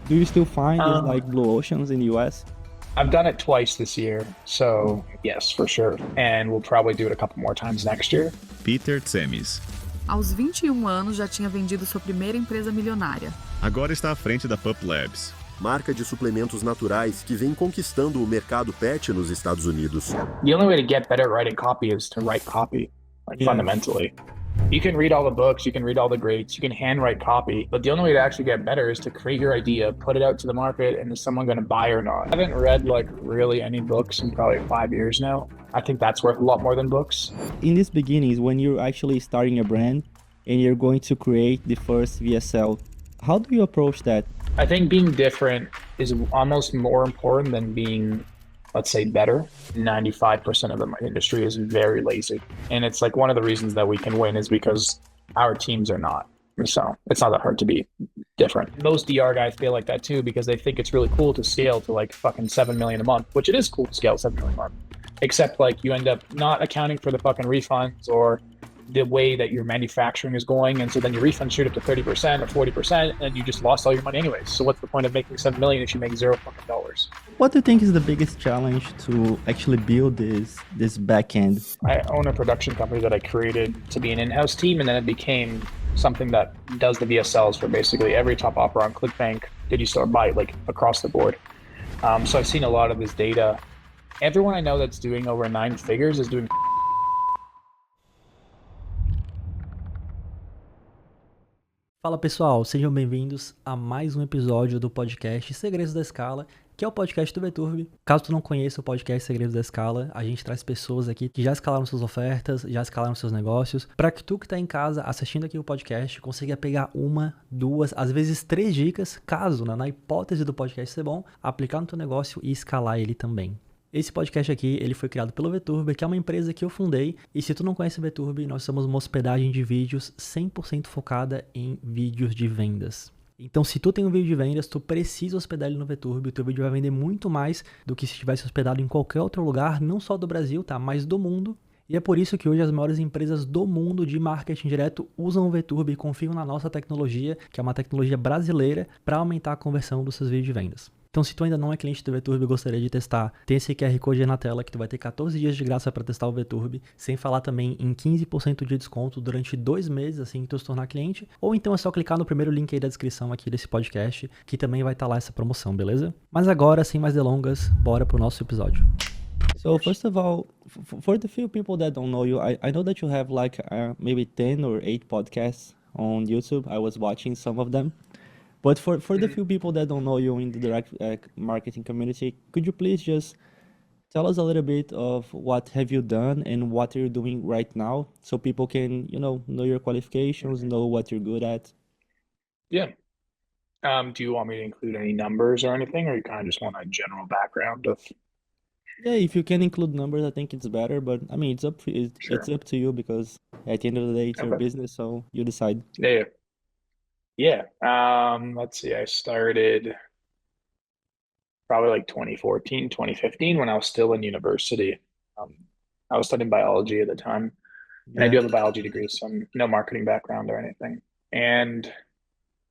Do you still find these like Um, blue oceans in the US? I've done it twice this year, so yes, for sure. And we'll probably do it a couple more times next year. Peter Tzemis. Aos 21 anos já tinha vendido sua primeira empresa milionária. Agora está à frente da Pup Labs, marca de suplementos naturais que vem conquistando o mercado pet nos Estados Unidos. The only way to get better at writing copy is to write copy, like fundamentally. You can read all the books, you can read all the greats, you can handwrite copy, but the only way to actually get better is to create your idea, put it out to the market, and is someone going to buy or not? I haven't read like really any books in probably 5 years now. I think that's worth a lot more than books. In these beginnings, when you're actually starting a brand and you're going to create the first VSL, how do you approach that? I think being different is almost more important than being, let's say, better. 95% of the industry is very lazy. And it's like one of the reasons that we can win is because our teams are not. So it's not that hard to be different. Most DR guys feel like that too because they think it's really cool to scale to like fucking 7 million a month, which it is cool to scale 7 million a month. Except like you end up not accounting for the fucking refunds or the way that your manufacturing is going. And so then your refunds shoot up to 30% or 40% and you just lost all your money anyways. So what's the point of making 7 million if you make zero fucking dollars? What do you think is the biggest challenge to actually build this back end? I own a production company that I created to be an in-house team, and then it became something that does the VSLs for basically every top offer on ClickBank, Digistore, Byte, like across the board. So I've seen a lot of this data. Everyone I know that's doing over 9 figures is doing. Fala pessoal, sejam bem-vindos a mais um episódio do podcast Segredos da Escala, que é o podcast do VTurb. Caso tu não conheça o podcast Segredos da Escala, a gente traz pessoas aqui que já escalaram suas ofertas, já escalaram seus negócios, para que tu que está em casa assistindo aqui o podcast consiga pegar uma, duas, às vezes 3 dicas, caso, na hipótese do podcast ser bom, aplicar no teu negócio e escalar ele também. Esse podcast aqui, ele foi criado pelo VTurb, que é uma empresa que eu fundei, e se tu não conhece o VTurb, nós somos uma hospedagem de vídeos 100% focada em vídeos de vendas. Então, se tu tem um vídeo de vendas, tu precisa hospedar ele no VTurb, o teu vídeo vai vender muito mais do que se estivesse hospedado em qualquer outro lugar, não só do Brasil, tá? Mas do mundo. E é por isso que hoje as maiores empresas do mundo de marketing direto usam o VTurb e confiam na nossa tecnologia, que é uma tecnologia brasileira, para aumentar a conversão dos seus vídeos de vendas. Então, se tu ainda não é cliente do VTurb e gostaria de testar, tem esse QR Code aí na tela que tu vai ter 14 dias de graça para testar o VTurb, sem falar também em 15% de desconto durante 2 meses, assim que tu se tornar cliente. Ou então é só clicar no primeiro link aí da descrição aqui desse podcast, que também vai estar lá essa promoção, beleza? Mas agora, sem mais delongas, bora pro nosso episódio. So first of all, for the few people that don't know you, I know that you have like maybe 10 or 8 podcasts on YouTube. I was watching some of them. But for the few people that don't know you in the direct marketing community, could you please just tell us a little bit of what have you done and what you're doing right now so people can, know your qualifications, know what you're good at? Yeah. Do you want me to include any numbers or anything, or you kind of just want a general background of? Yeah, if you can include numbers, I think it's better. But I mean, it's up to you because at the end of the day, it's your business, so you decide. Yeah. Let's see. I started probably like 2014, 2015 when I was still in university. I was studying biology at the time, and I do have a biology degree, so I'm no marketing background or anything. And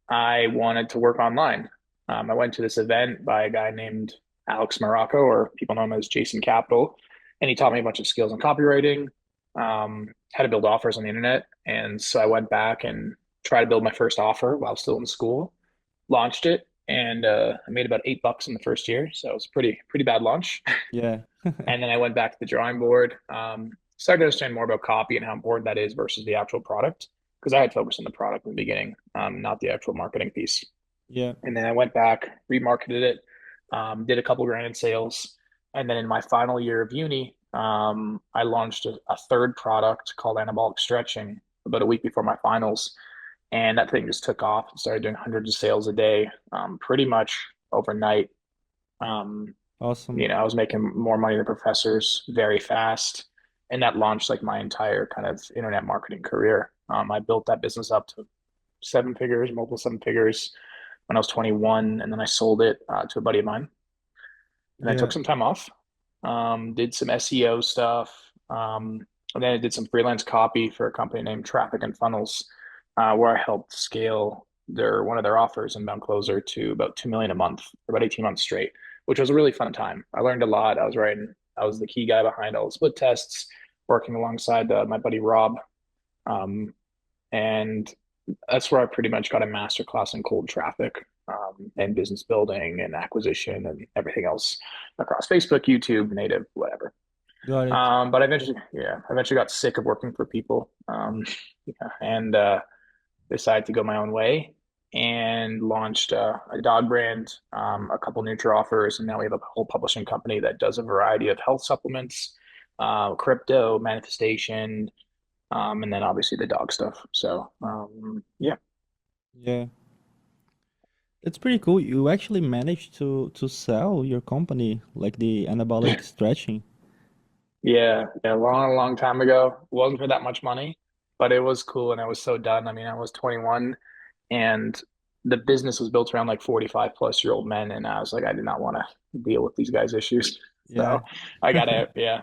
I wanted to work online. I went to this event by a guy named Alex Morocco, or people know him as Jason Capital, and he taught me a bunch of skills in copywriting, how to build offers on the internet. And so I went back and tried to build my first offer while still in school, launched it, and I made about $8 in the first year. So it was a pretty bad launch. Yeah. And then I went back to the drawing board, started to understand more about copy and how important that is versus the actual product, because I had focused on the product in the beginning, not the actual marketing piece. Yeah. And then I went back, remarketed it, did a couple grand in sales. And then in my final year of uni, I launched a third product called anabolic stretching about a week before my finals. And that thing just took off and started doing hundreds of sales a day, pretty much overnight. Awesome. I was making more money than professors very fast. And that launched like my entire kind of internet marketing career. I built that business up to 7 figures, multiple 7 figures when I was 21. And then I sold it to a buddy of mine. And I took some time off, did some SEO stuff. And then I did some freelance copy for a company named Traffic and Funnels, where I helped scale one of their offers inbound closer to about 2 million a month for about 18 months straight, which was a really fun time. I learned a lot. I was the key guy behind all the split tests, working alongside my buddy Rob. Um, and that's where I pretty much got a master class in cold traffic, and business building and acquisition and everything else across Facebook, YouTube, native, whatever. Got it. But I eventually got sick of working for people, yeah, and decided to go my own way and launched a dog brand, a couple neutral offers, and now we have a whole publishing company that does a variety of health supplements, crypto, manifestation, and then obviously the dog stuff. So, yeah. Yeah. It's pretty cool. You actually managed to sell your company, like the anabolic stretching. Yeah, yeah, long time ago. It wasn't for that much money, but it was cool and I was so done. I mean, I was 21 and the business was built around like 45 plus year old men, and I was like, I did not want to deal with these guys' issues. Yeah. So I got out. Yeah.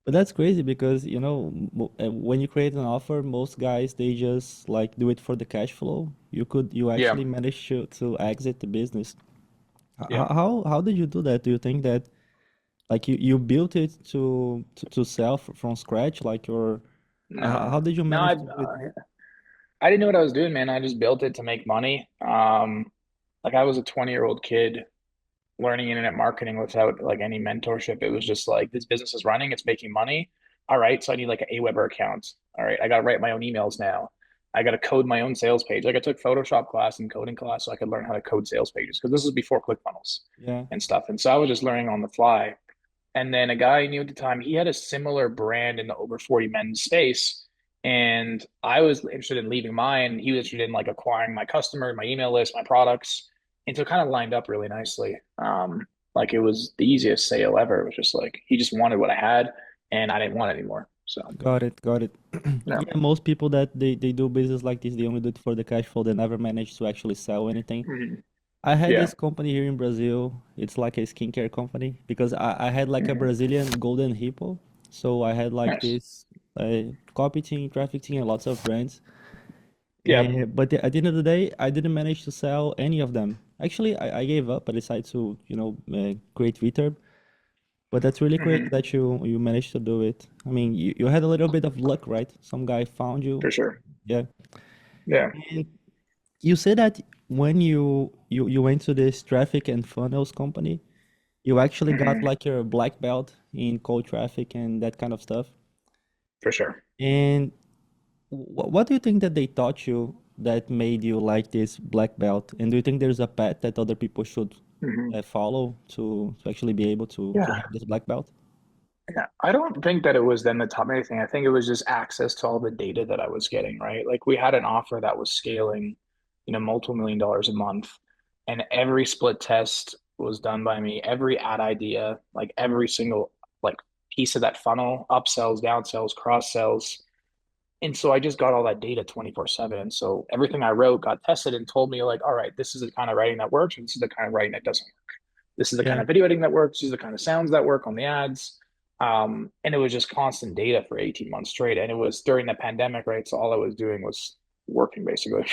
But that's crazy because, when you create an offer, most guys they just like do it for the cash flow. You Yeah. actually manage to exit the business. Yeah. How did you do that? Do you think that like you built it to sell from scratch, like your how No, did you no, manage to do it? I didn't know what I was doing, man. I just built it to make money. Like I was a 20-year-old kid learning internet marketing without like any mentorship. It was just like this business is running, it's making money. All right, so I need like an Aweber account. All right, I got to write my own emails now. I got to code my own sales page. Like I took Photoshop class and coding class so I could learn how to code sales pages because this was before ClickFunnels Yeah, and stuff. And so I was just learning on the fly. And then a guy I knew at the time, he had a similar brand in the over 40 men's space. And I was interested in leaving mine. He was interested in like acquiring my customer, my email list, my products. And so it kind of lined up really nicely. Like it was the easiest sale ever. It was just like he just wanted what I had and I didn't want it anymore. So got it. yeah. Yeah, most people that they do business like this, they only do it for the cash flow. They never manage to actually sell anything. Mhm. I had Yeah. this company here in Brazil. It's like a skincare company because I had like a Mhm. Brazilian golden hippo. So I had like Nice. this copy team, traffic team, and lots of brands. Yeah. But at the end of the day, I didn't manage to sell any of them. Actually, I gave up. I decided to, create Viterb. But that's really great Mhm. that you managed to do it. I mean, you had a little bit of luck, right? Some guy found you. For sure. Yeah. Yeah. And you said that when you went to this traffic and funnels company, you actually got Mhm. like your black belt in cold traffic and that kind of stuff. For sure. And what do you think that they taught you that made you like this black belt? And do you think there's a path that other people should Mhm. follow to actually be able to Yeah. have this black belt? Yeah, I don't think that it was them that taught me anything. I think it was just access to all the data that I was getting, right? Like we had an offer that was scaling, multiple million dollars a month, and every split test was done by me. Every ad idea, like every single like piece of that funnel, upsells, downsells, cross sells. And so I just got all that data 24/7. And so everything I wrote got tested and told me like, all right, this is the kind of writing that works, and this is the kind of writing that doesn't. This is the kind Yeah, of video editing that works. These are the kind of sounds that work on the ads. And it was just constant data for 18 months straight. And it was during the pandemic, right? So all I was doing was working basically.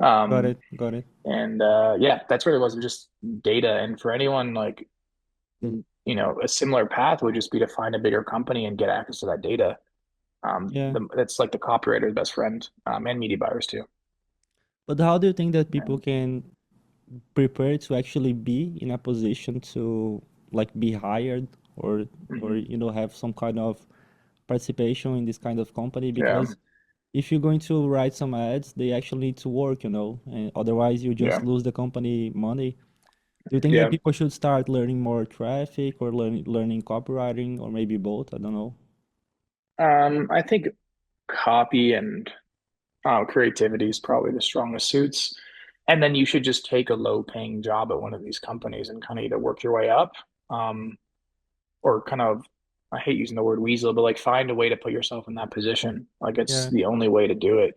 got Um, it, got it. and yeah, that's what it was, just data. And for anyone like, a similar path would just be to find a bigger company and get access to that data. Yeah. That's like the copywriter's best friend, and media buyers too. But how do you think that Yeah. people can prepare to actually be in a position to like be hired or Mhm. have some kind of participation in this kind of company? Yeah. Because if you're going to write some ads, they actually need to work, and otherwise you just Yeah. lose the company money. Do you think that Yeah. people should start learning more traffic or learning copywriting or maybe both? I don't know. I think copy and creativity is probably the strongest suits. And then you should just take a low paying job at one of these companies and kind of either work your way up, um, or kind of, I hate using the word weasel, but like find a way to put yourself in that position. Like it's Yeah, the only way to do it.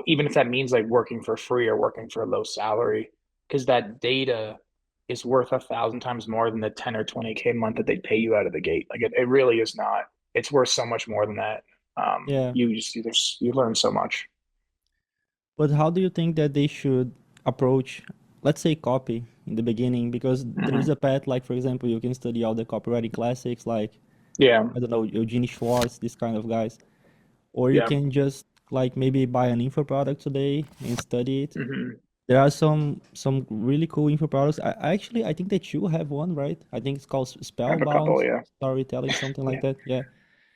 Even if that means like working for free or working for a low salary, because that data is worth 1,000 times more than the 10 or 20K a month that they pay you out of the gate. Like it really is not. It's worth so much more than that. yeah. You learn so much. But how do you think that they should approach, let's say, copy in the beginning? Because there is Hmm. a path, like, for example, you can study all the copywriting classics, like, Yeah. I don't know, Eugene Schwartz, this kind of guys. Or you Yeah. can just, like, maybe buy an info product today and study it. Hmm. There are some really cool info products. I think that you have one, right? I think it's called I have a couple. Spellbound Yeah. Storytelling, something like Yeah. that. Yeah.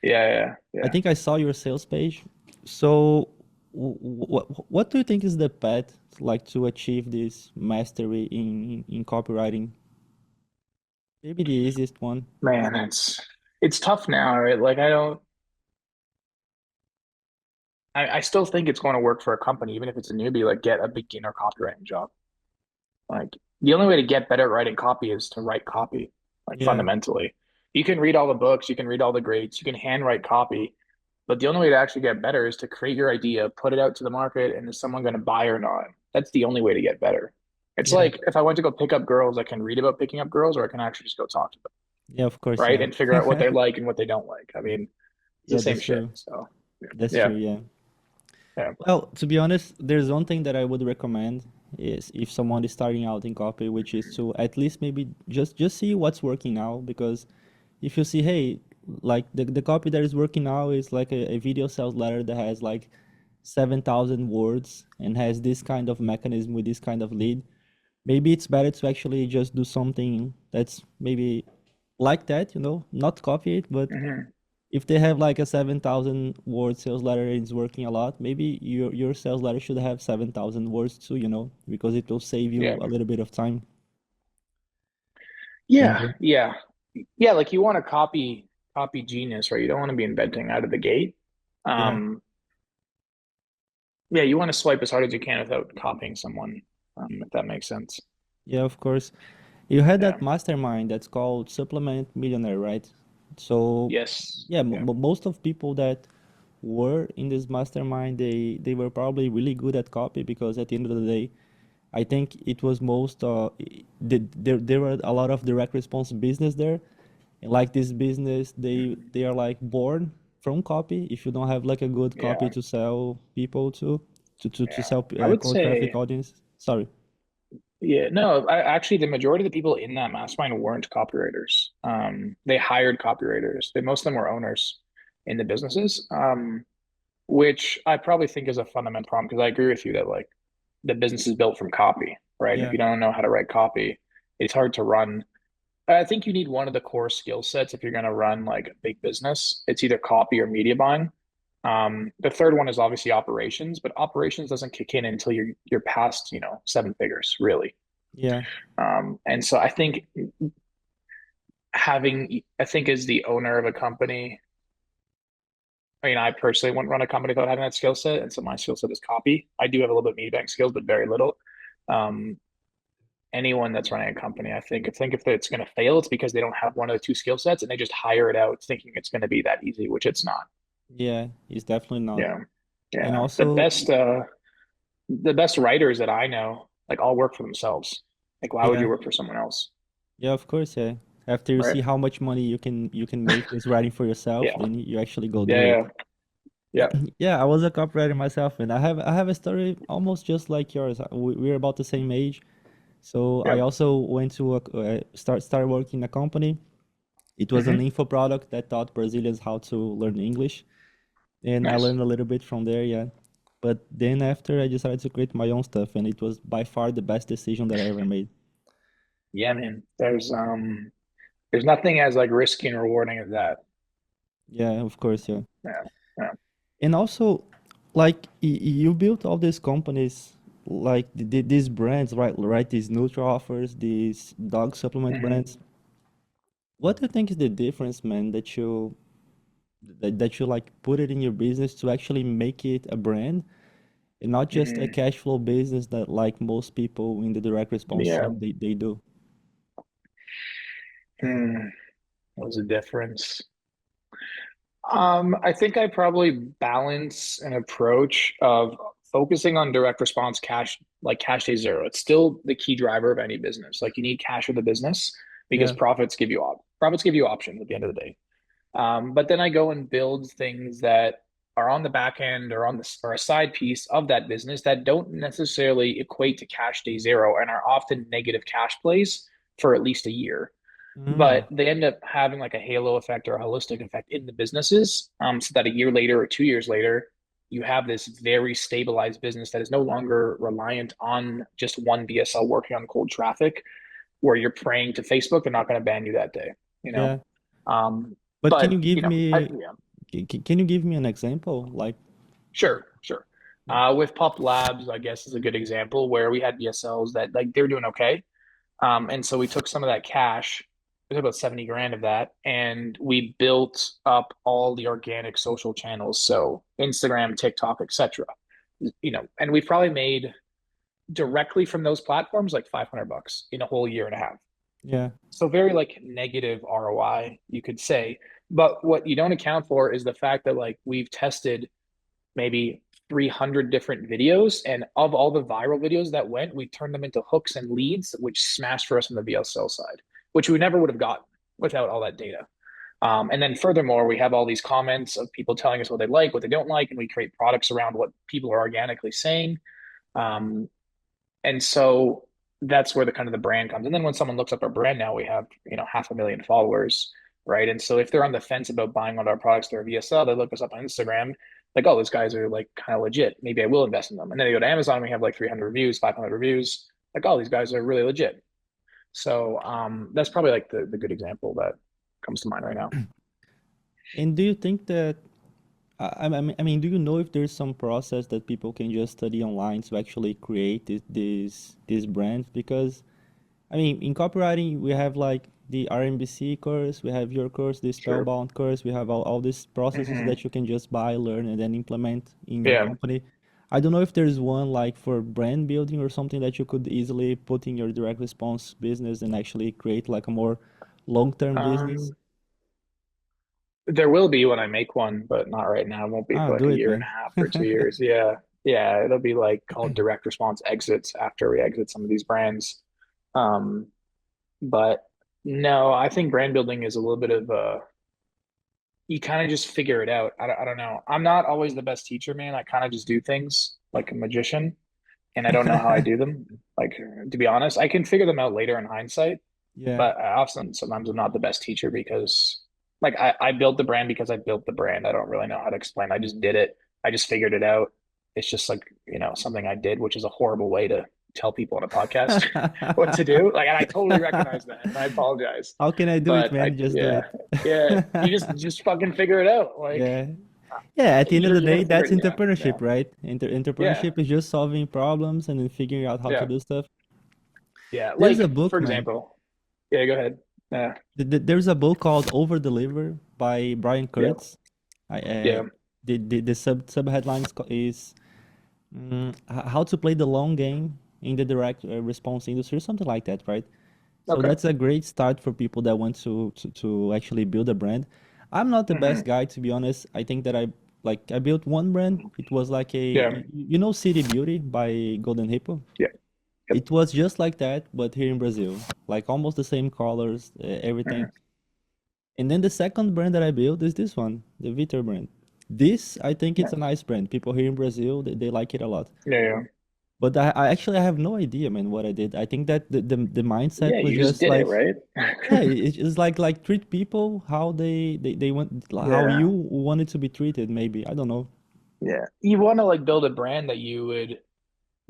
Yeah. Yeah. I Yeah. think I saw your sales page. So, what do you think is the path like to achieve this mastery in copywriting? Maybe the easiest one. Man, it's tough now, right? Like I still think it's going to work for a company, even if it's a newbie, like get a beginner copywriting job. Like the only way to get better at writing copy is to write copy, like Yeah, fundamentally. You can read all the books, you can read all the grades, you can handwrite copy, but the only way to actually get better is to create your idea, put it out to the market, and is someone going to buy or not? That's the only way to get better. It's yeah, like if I went to go pick up girls, I can read about picking up girls, or I can actually just go talk to them, yeah. Of course, right? yeah. And figure out what they like and what they don't like. I mean, it's the Yeah, same that's shit. true. So That's yeah, true. Yeah. yeah. Well, to be honest, there's one thing that I would recommend is if someone is starting out in copy, which is to at least maybe just see what's working now. Because if you see, hey, like the copy that is working now is like a video sales letter that has like 7,000 words and has this kind of mechanism with this kind of lead, maybe it's better to actually just do something that's maybe like that, not copy it, but Hmm. if they have like a 7,000 word sales letter and it's working a lot, maybe your sales letter should have 7,000 words too, because it will save you Yeah, a little bit of time. And yeah, then, yeah, yeah. Like you want to copy genius, right? You don't want to be inventing out of the gate. yeah, Um, yeah, you want to swipe as hard as you can without copying someone, if that makes sense. yeah, of course. You had Yeah. that mastermind that's called Supplement Millionaire, right? So, Yes. yeah, Yeah. most of people that were in this mastermind, they were probably really good at copy because at the end of the day, I think it was most there were a lot of direct response business there. And like this business, they are like born from copy. If you don't have like a good copy Yeah. to sell people to Yeah. sell I would cold traffic say, audience. Sorry. yeah, no, actually, the majority of the people in that mastermind weren't copywriters. They hired copywriters. Most of them were owners in the businesses, which I probably think is a fundamental problem because I agree with you that like the business is built from copy, right? And if Yeah. you don't know how to write copy, it's hard to run. I think you need one of the core skill sets if you're going to run like a big business. It's either copy or media buying. The third one is obviously operations, but operations doesn't kick in until you're past, seven figures, really. Yeah. And so I think I think as the owner of a company, I mean, I personally wouldn't run a company without having that skill set. And so my skill set is copy. I do have a little bit of media buying skills, but very little. Um, Anyone that's running a company, I think if it's going to fail, it's because they don't have one of the two skill sets and they just hire it out thinking it's going to be that easy, which it's not. Yeah. It's definitely not. Yeah. And Yeah. also, The best writers that I know, like all work for themselves. Like, why would yeah. you work for someone else? Yeah, of course, yeah. After you Right? see how much money you can make just writing for yourself, Yeah. then you actually go do it. Yeah. Yeah. Yeah, I was a copywriter myself, and I have a story almost just like yours. We're about the same age. So Yeah. I also went to start working in a company. It was an Hmm. info product that taught Brazilians how to learn English, and I Nice. learned a little bit from there, yeah. But then after I decided to create my own stuff, and it was by far the best decision that I ever made. Yeah, man. There's nothing as like risky and rewarding as that. Yeah, of course, yeah. Yeah. Yeah. And also, like you built all these companies, like these brands, right? Right, these Nutra offers, these dog supplement Hmm. brands. What do you think is the difference, man, that you like put it in your business to actually make it a brand and not just a Hmm. cash flow business that like most people in the direct response Yeah. scene they do? Hmm. What was the difference? I think I probably balance an approach of focusing on direct response cash, like cash day zero. It's still the key driver of any business. Like you need cash for the business because Yeah, profits give you options at the end of the day. But then I go and build things that are on the back end or or a side piece of that business that don't necessarily equate to cash day zero and are often negative cash plays for at least a year. Mm, But they end up having like a halo effect or a holistic effect in the businesses, so that a year later or 2 years later, you have this very stabilized business that is no longer reliant on just one BSL working on cold traffic, where you're praying to Facebook they're not going to ban you that day, you know. yeah. Um, But can but you give me yeah, can you give me an example? Like, sure. With Pup Labs, I guess is a good example where we had BSLs that like they were doing okay. And so we took some of that cash, we took about 70 grand of that, and we built up all the organic social channels. So Instagram, TikTok, etc. And we've probably made directly from those platforms like $500 in a whole year and a half. yeah, So very like negative ROI, you could say. But what you don't account for is the fact that like we've tested maybe 300 different videos. And of all the viral videos that went, we turned them into hooks and leads, which smashed for us on the VSL side, which we never would have gotten without all that data. And then furthermore, we have all these comments of people telling us what they like, what they don't like, and we create products around what people are organically saying. Um, and so that's where the kind of the brand comes. And then when someone looks up our brand now, we have, 500,000 followers, right? And so if they're on the fence about buying one of our products through VSL, they look us up on Instagram, like, oh, those guys are like kind of legit. Maybe I will invest in them. And then they go to Amazon, we have like 300 reviews, 500 reviews. Like, oh, these guys are really legit. So that's probably like the good example that comes to mind right now. and do you think that I mean, do you know if there's some process that people can just study online to actually create these brands? Because I mean, in copywriting, we have like the RMBC course, we have your course, the Sure. Spellbound course, we have all these processes Hmm. that you can just buy, learn, and then implement in your Yeah. company. I don't know if there's one like for brand building or something that you could easily put in your direct response business and actually create like a more long-term business. Um, there will be when I make one, but not right now. It won't be Ah, for like do a it, year and man. a half or 2 years. Yeah. Yeah. It'll be like called direct response exits after we exit some of these brands. Um, but no, I think brand building is a little bit of you kind of just figure it out. I don't know. I'm not always the best teacher, man. I kind of just do things like a magician, and I don't know how I do them. Like, to be honest, I can figure them out later in hindsight, Yeah. but I often sometimes I'm not the best teacher because like I built the brand because I built the brand. I don't really know how to explain. I just did it. I just figured it out. It's just like, something I did, which is a horrible way to tell people on a podcast what to do. Like, and I totally recognize that, and I apologize. How can I do it, But man? Just do it. yeah, you just fucking figure it out. Like, Yeah. Yeah, at the end of the you're day, gonna figure that's it. Yeah, entrepreneurship, right? yeah, Entrepreneurship is just solving problems and then figuring out how to yeah, do stuff. yeah. There's a Like, for book, man. example, yeah. Go ahead. Yeah, There's a book called Over Deliver by Brian yeah, Kurtz. I yeah. the sub headline is How to Play the Long Game in the Direct Response Industry, something like that, right? So Okay. that's a great start for people that want to actually build a brand. I'm not the best Hmm. guy, to be honest. I think that I built one brand. It was like Yeah, you know City Beauty by Golden Hippo. yeah. Yep. It was just like that, but here in Brazil, like almost the same colors, everything. Mhm. And then the second brand that I built is this one, the Vitor brand. This, I think it's a Nice. nice brand. People here in Brazil, they like it a lot. Yeah, yeah, But I actually have no idea, man, what I did. I think that the mindset yeah. was You just just did it, like, right? yeah, it's like treat people how they want, like, how Yeah, you want it to be treated, maybe. I don't know. yeah. You want to like build a brand that you would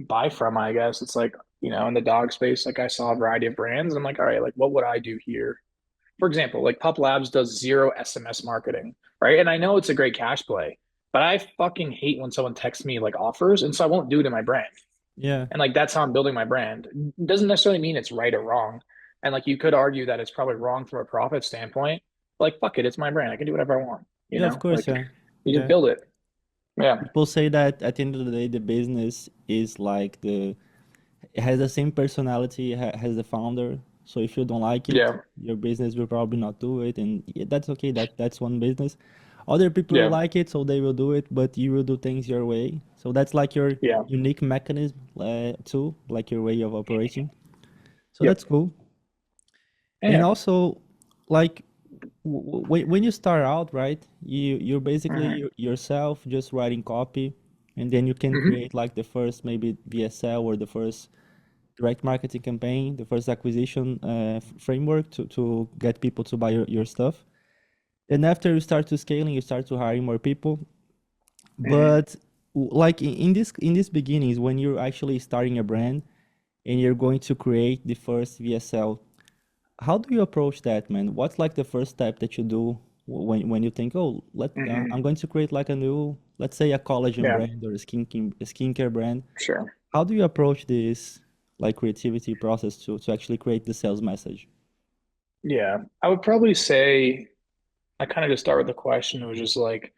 buy from, I guess. It's like, in the dog space, like I saw a variety of brands. I'm like, all right, like what would I do here? For example, like Pup Labs does zero SMS marketing, right? And I know it's a great cash play, but I fucking hate when someone texts me like offers, and so I won't do it in my brand. Yeah, And like that's how I'm building my brand. It doesn't necessarily mean it's right or wrong. And like you could argue that it's probably wrong from a profit standpoint. Like fuck it, it's my brand. I can do whatever I want. yeah, of course, Like yeah, you just yeah. build it. Yeah. People say that at the end of the day, the business is like it has the same personality, has the founder. So if you don't like it, Yeah. your business will probably not do it, and yeah, that's okay. That's one business. Other people will Yeah. like it, so they will do it, but you will do things your way. So that's like your Yeah. unique mechanism, too, like your way of operating. So Yep. that's cool. And Yeah. also, like, when you start out, right, you're basically Hmm. yourself just writing copy, and then you can Hmm. create like the first maybe VSL or the first direct marketing campaign, the first acquisition framework to get people to buy your stuff. And after you start to scaling, you start to hiring more people. Hmm. But like in these beginnings, when you're actually starting a brand and you're going to create the first VSL, how do you approach that, man? What's like the first step that you do when you think, oh, Hmm. I'm going to create like a new, let's say a collagen Yeah, brand or a skincare brand. sure. How do you approach this like creativity process to actually create the sales message? Yeah, I would probably say I kind of just start with the question, which is like,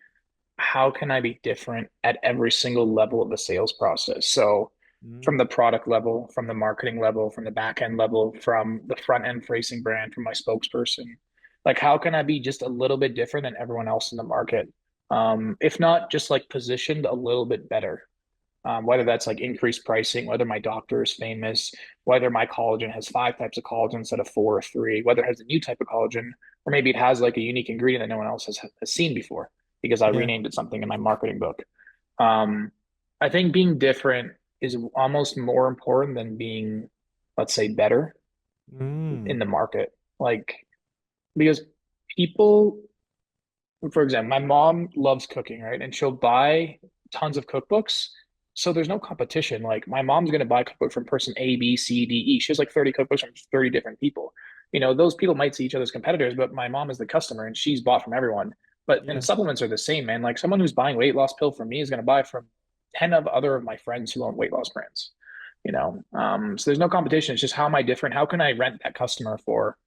how can I be different at every single level of the sales process? So from Mm, the product level, from the marketing level, from the back end level, from the front end facing brand, from my spokesperson, like how can I be just a little bit different than everyone else in the market? If not just like positioned a little bit better. Whether that's like increased pricing, whether my doctor is famous, whether my collagen has 5 types of collagen instead of 4 or 3, whether it has a new type of collagen, or maybe it has like a unique ingredient that no one else has seen before because I yeah. renamed it something in my marketing book. Um, I think being different is almost more important than being, let's say, better Mm, in the market. Like, because people, for example, my mom loves cooking, right? And she'll buy tons of cookbooks. So there's no competition. Like my mom's going to buy a cookbook from person A, B, C, D, E. She has like 30 cookbooks from 30 different people. Those people might see each other's competitors, but my mom is the customer and she's bought from everyone. But and yeah. supplements are the same, man. Like someone who's buying weight loss pill from me is going to buy from 10 of other of my friends who own weight loss brands. So there's no competition. It's just how am I different? How can I rent that customer for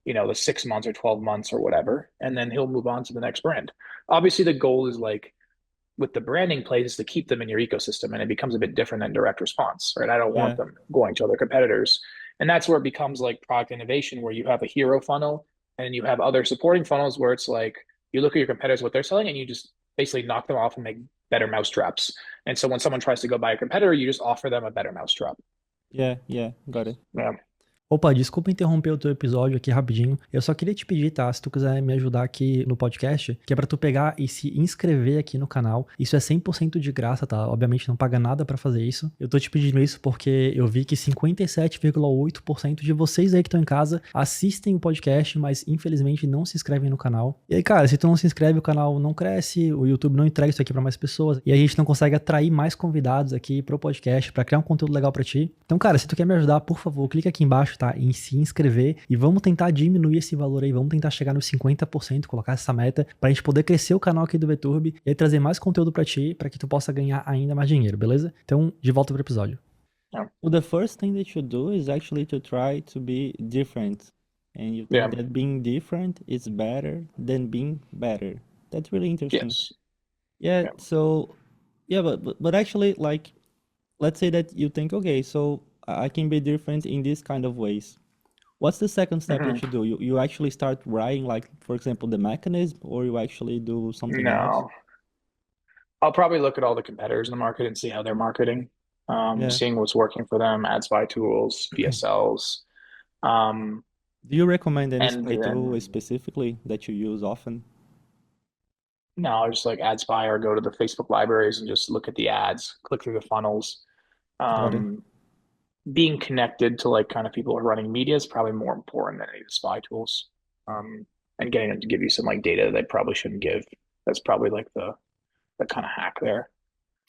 the 6 months or 12 months or whatever, and then he'll move on to the next brand. Obviously, the goal is like with the branding plays is to keep them in your ecosystem, and it becomes a bit different than direct response, right? I don't want Yeah. them going to other competitors. And that's where it becomes like product innovation, where you have a hero funnel and you have other supporting funnels where it's like you look at your competitors, what they're selling, and you just basically knock them off and make better mousetraps. And so when someone tries to go buy a competitor, you just offer them a better mousetrap. Yeah, yeah, got it. Yeah. Opa, desculpa interromper o teu episódio aqui rapidinho. Eu só queria te pedir, tá? Se tu quiser me ajudar aqui no podcast, que é pra tu pegar e se inscrever aqui no canal. Isso é 100% de graça, tá? Obviamente não paga nada pra fazer isso. Eu tô te pedindo isso porque eu vi que 57,8% de vocês aí que estão em casa assistem o podcast, mas infelizmente não se inscrevem no canal. E aí, cara, se tu não se inscreve, o canal não cresce, o YouTube não entrega isso aqui pra mais pessoas e a gente não consegue atrair mais convidados aqui pro podcast pra criar um conteúdo legal pra ti. Então, cara, se tu quer me ajudar, por favor, clica aqui embaixo, tá? Em se inscrever e vamos tentar diminuir esse valor aí, vamos tentar chegar nos 50%, colocar essa meta pra gente poder crescer o canal aqui do VTurb e aí trazer mais conteúdo pra ti, pra que tu possa ganhar ainda mais dinheiro, beleza? Então, de volta pro episódio. Yeah. Well, the first thing that you do is actually to try to be different. And you Yeah. think that being different is better than being better. That's really interesting. Yes. Yeah, Yeah. so yeah, but actually like let's say that you think, okay, so I can be different in this kind of ways. What's the second step that Mhm. you do? You actually start writing like, for example, the mechanism, or you actually do something else? No, I'll probably look at all the competitors in the market and see how they're marketing, Yeah. seeing what's working for them, ad spy tools, PSLs, um, Do you recommend any and spy tool then specifically that you use often? no, I'll just like ad spy or go to the Facebook libraries and just look at the ads, click through the funnels. Got it. Um, Being connected to like kind of people who are running media is probably more important than any of the spy tools. And getting them to give you some like data they probably shouldn't give. That's probably like the kind of hack there.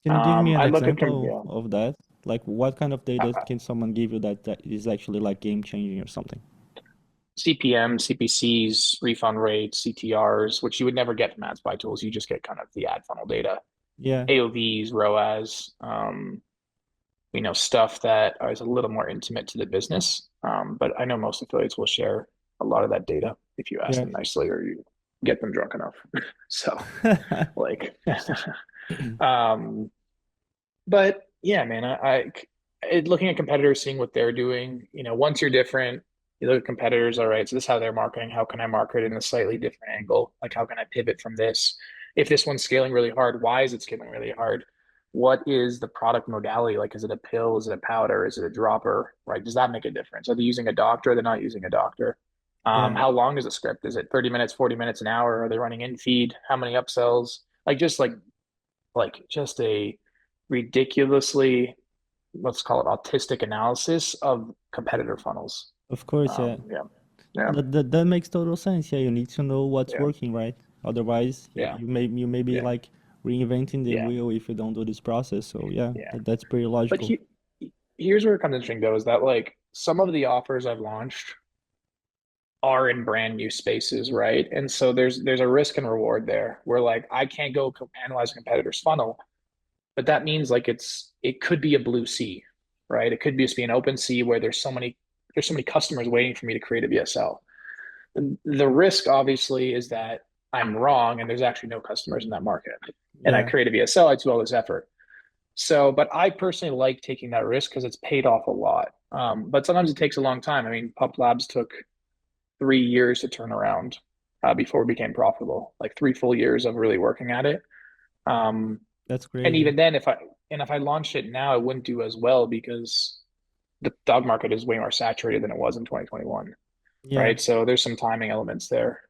Can you give me an I look at example of that? Like what kind of data yeah, can someone give you that is actually like game changing or something? CPM, CPCs, refund rates, CTRs, which you would never get from ad spy tools. You just get kind of the ad funnel data, Yeah. AOVs, ROAS, stuff that is a little more intimate to the business. But I know most affiliates will share a lot of that data if you ask Yeah. them nicely or you get them drunk enough. So like, um, but yeah, man, looking at competitors, seeing what they're doing, once you're different, you look at competitors, all right, so this is how they're marketing. How can I market in a slightly different angle? Like, how can I pivot from this? If this one's scaling really hard, why is it scaling really hard? What is the product modality? Like, is it a pill? Is it a powder? Is it a dropper? Right? Does that make a difference? Are they using a doctor? Are they not using a doctor? Yeah, How long is a script? Is it 30 minutes, 40 minutes, an hour? Are they running in feed? How many upsells? Like just a ridiculously, let's call it autistic analysis of competitor funnels. of course, yeah. Yeah, yeah, That makes total sense. Yeah, you need to know what's yeah, working, right? Otherwise, yeah, you may be yeah, like reinventing the yeah, wheel if you don't do this process. So yeah, yeah. that's pretty But logical. here's where it comes interesting though, is that like some of the offers I've launched are in brand new spaces, right? And so there's a risk and reward there where like I can't go analyze a competitor's funnel, but that means like it could be a blue sea, right? It could just be an open sea where there's so many customers waiting for me to create a VSL. The risk obviously is that I'm wrong and there's actually no customers in that market. And I Yeah, create a VSL, I do all this effort. So, but I personally like taking that risk because it's paid off a lot. But sometimes it takes a long time. I mean, Pup Labs took 3 years to turn around before we became profitable, like 3 full years of really working at it. Um, that's and crazy. even then, if I launched it now, it wouldn't do as well because the dog market is way more saturated than it was in 2021, Yeah, right? So there's some timing elements there.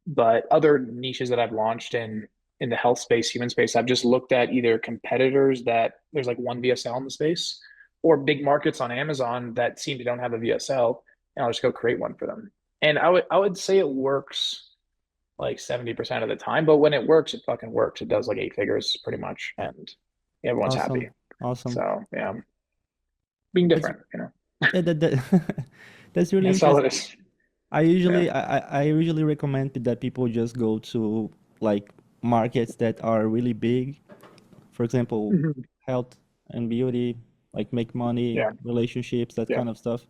But other niches that I've launched in the health space, human space, I've just looked at either competitors that there's like one VSL in the space or big markets on Amazon that seem to don't have a VSL, and I'll just go create one for them. And I would say it works like 70% of the time, but when it works, it fucking works. It does like 8 figures pretty much, and everyone's happy. awesome, awesome. So yeah, being That's different, you know. yeah, that's really That's all it interesting. is. I Yeah. usually I usually recommend that people just go to like markets that are really big. For example, Mhm. health and beauty, like make money, Yeah. relationships, that Yeah. kind of stuff.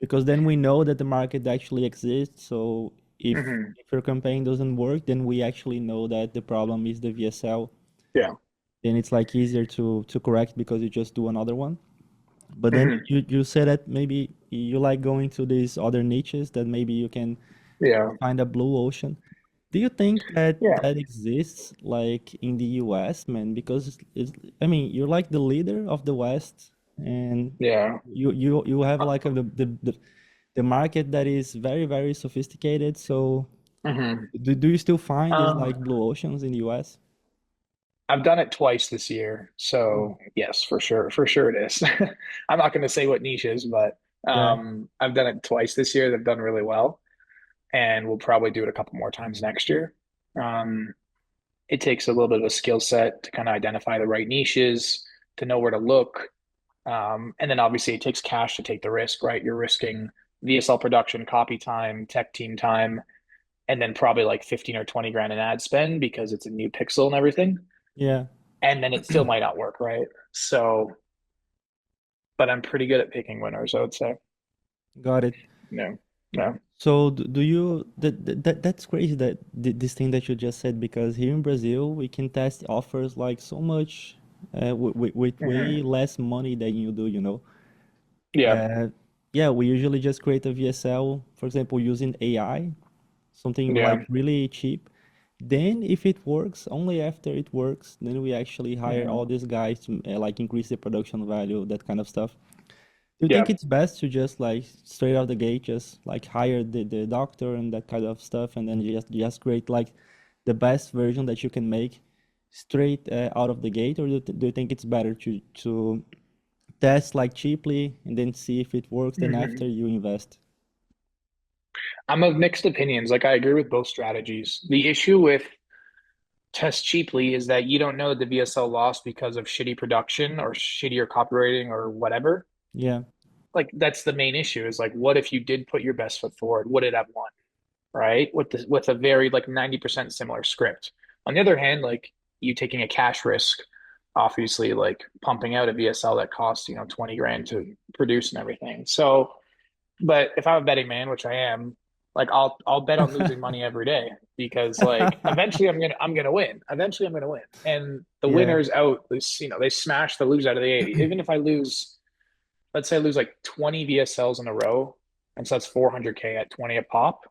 Because then we know that the market actually exists. So Hmm. if your campaign doesn't work, then we actually know that the problem is the VSL. Yeah. Then it's like easier to correct because you just do another one. But then Hmm. you said that maybe you like going to these other niches that maybe you can Yeah. find a blue ocean. Do you think that Yeah. that exists like in the US, man? Because I mean, you're like the leader of the West, and Yeah. you have like the market that is very, very sophisticated. So Hmm. do you still find these Um, like blue oceans in the US? I've done it twice this year, Oh, so yes, for sure it is. I'm not going to say what niche is, but yeah, I've done it twice this year. They've done really well, and we'll probably do it a couple more times next year. Um, it takes a little bit of a skill set to kind of identify the right niches, to know where to look, and then obviously it takes cash to take the risk, right? You're risking VSL production, copy time, tech team time, and then probably like 15 or 20 grand in ad spend because it's a new pixel and everything. yeah, And then it still might not work, right? So, but I'm pretty good at picking winners, I would say. got it. No, no. So do you that's crazy that this thing that you just said, because here in Brazil we can test offers like so much with way Hmm. less money than you do, you know. Yeah. Uh, yeah, we usually just create a VSL, for example, using AI, something like Yeah. really cheap. Then if it works, only after it works, then we actually hire Hmm. all these guys to like increase the production value, that kind of stuff. Do you think Yeah. it's best to just like straight out the gate, just like hire the doctor and that kind of stuff, and then just create like the best version that you can make straight out of the gate, or do you think it's better to test like cheaply and then see if it works, then after Hmm. you invest? I'm of mixed opinions. Like I agree with both strategies. The issue with test cheaply is that you don't know the VSL lost because of shitty production or shittier copywriting or whatever. Yeah, Like that's the main issue is like, what if you did put your best foot forward? Would it have won? Right? With a very like 90% similar script. On the other hand, like you taking a cash risk, obviously like pumping out a VSL that costs, 20 grand to produce and everything. So, but if I'm a betting man, which I am, like I'll bet on losing money every day because like eventually I'm gonna win. Eventually I'm gonna win. And the yeah, winner's out is, they smash the lose out of the 80. Even if I lose, let's say I lose like 20 VSLs in a row, and so that's 400K at 20 a pop,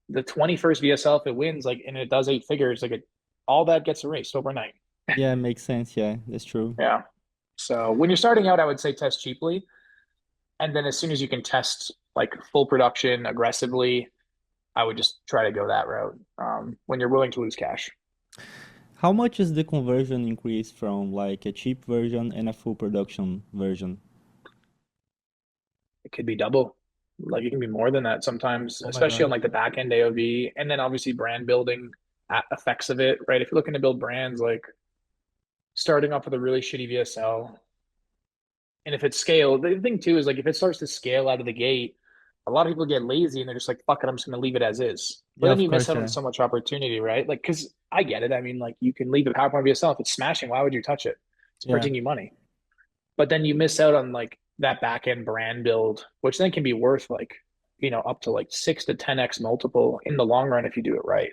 the 21st VSL, if it wins, like, and it does 8 figures, like all that gets erased overnight. yeah, makes sense. Yeah, that's true. Yeah. So when you're starting out, I would say test cheaply. And then as soon as you can test like full production aggressively, I would just try to go that route. When you're willing to lose cash, How much is the conversion increase from like a cheap version and a full production version? it could be double. Like it can be more than that sometimes, Oh my especially on God. like the back end AOV, and then obviously brand building effects of it, right? If you're looking to build brands, like starting off with a really shitty VSL, and if it's scaled, the thing too is like if it starts to scale out of the gate, a lot of people get lazy and they're just like, fuck it, I'm just gonna leave it as is. But Yeah, then of you miss course, out on yeah. so much opportunity, right? Like, because I get it. I mean, like you can leave a PowerPoint VSL if it's smashing. Why would you touch it? It's Yeah. printing you money. But then you miss out on like that back end brand build, which then can be worth like, up to like 6 to 10x multiple in the long run if you do it right.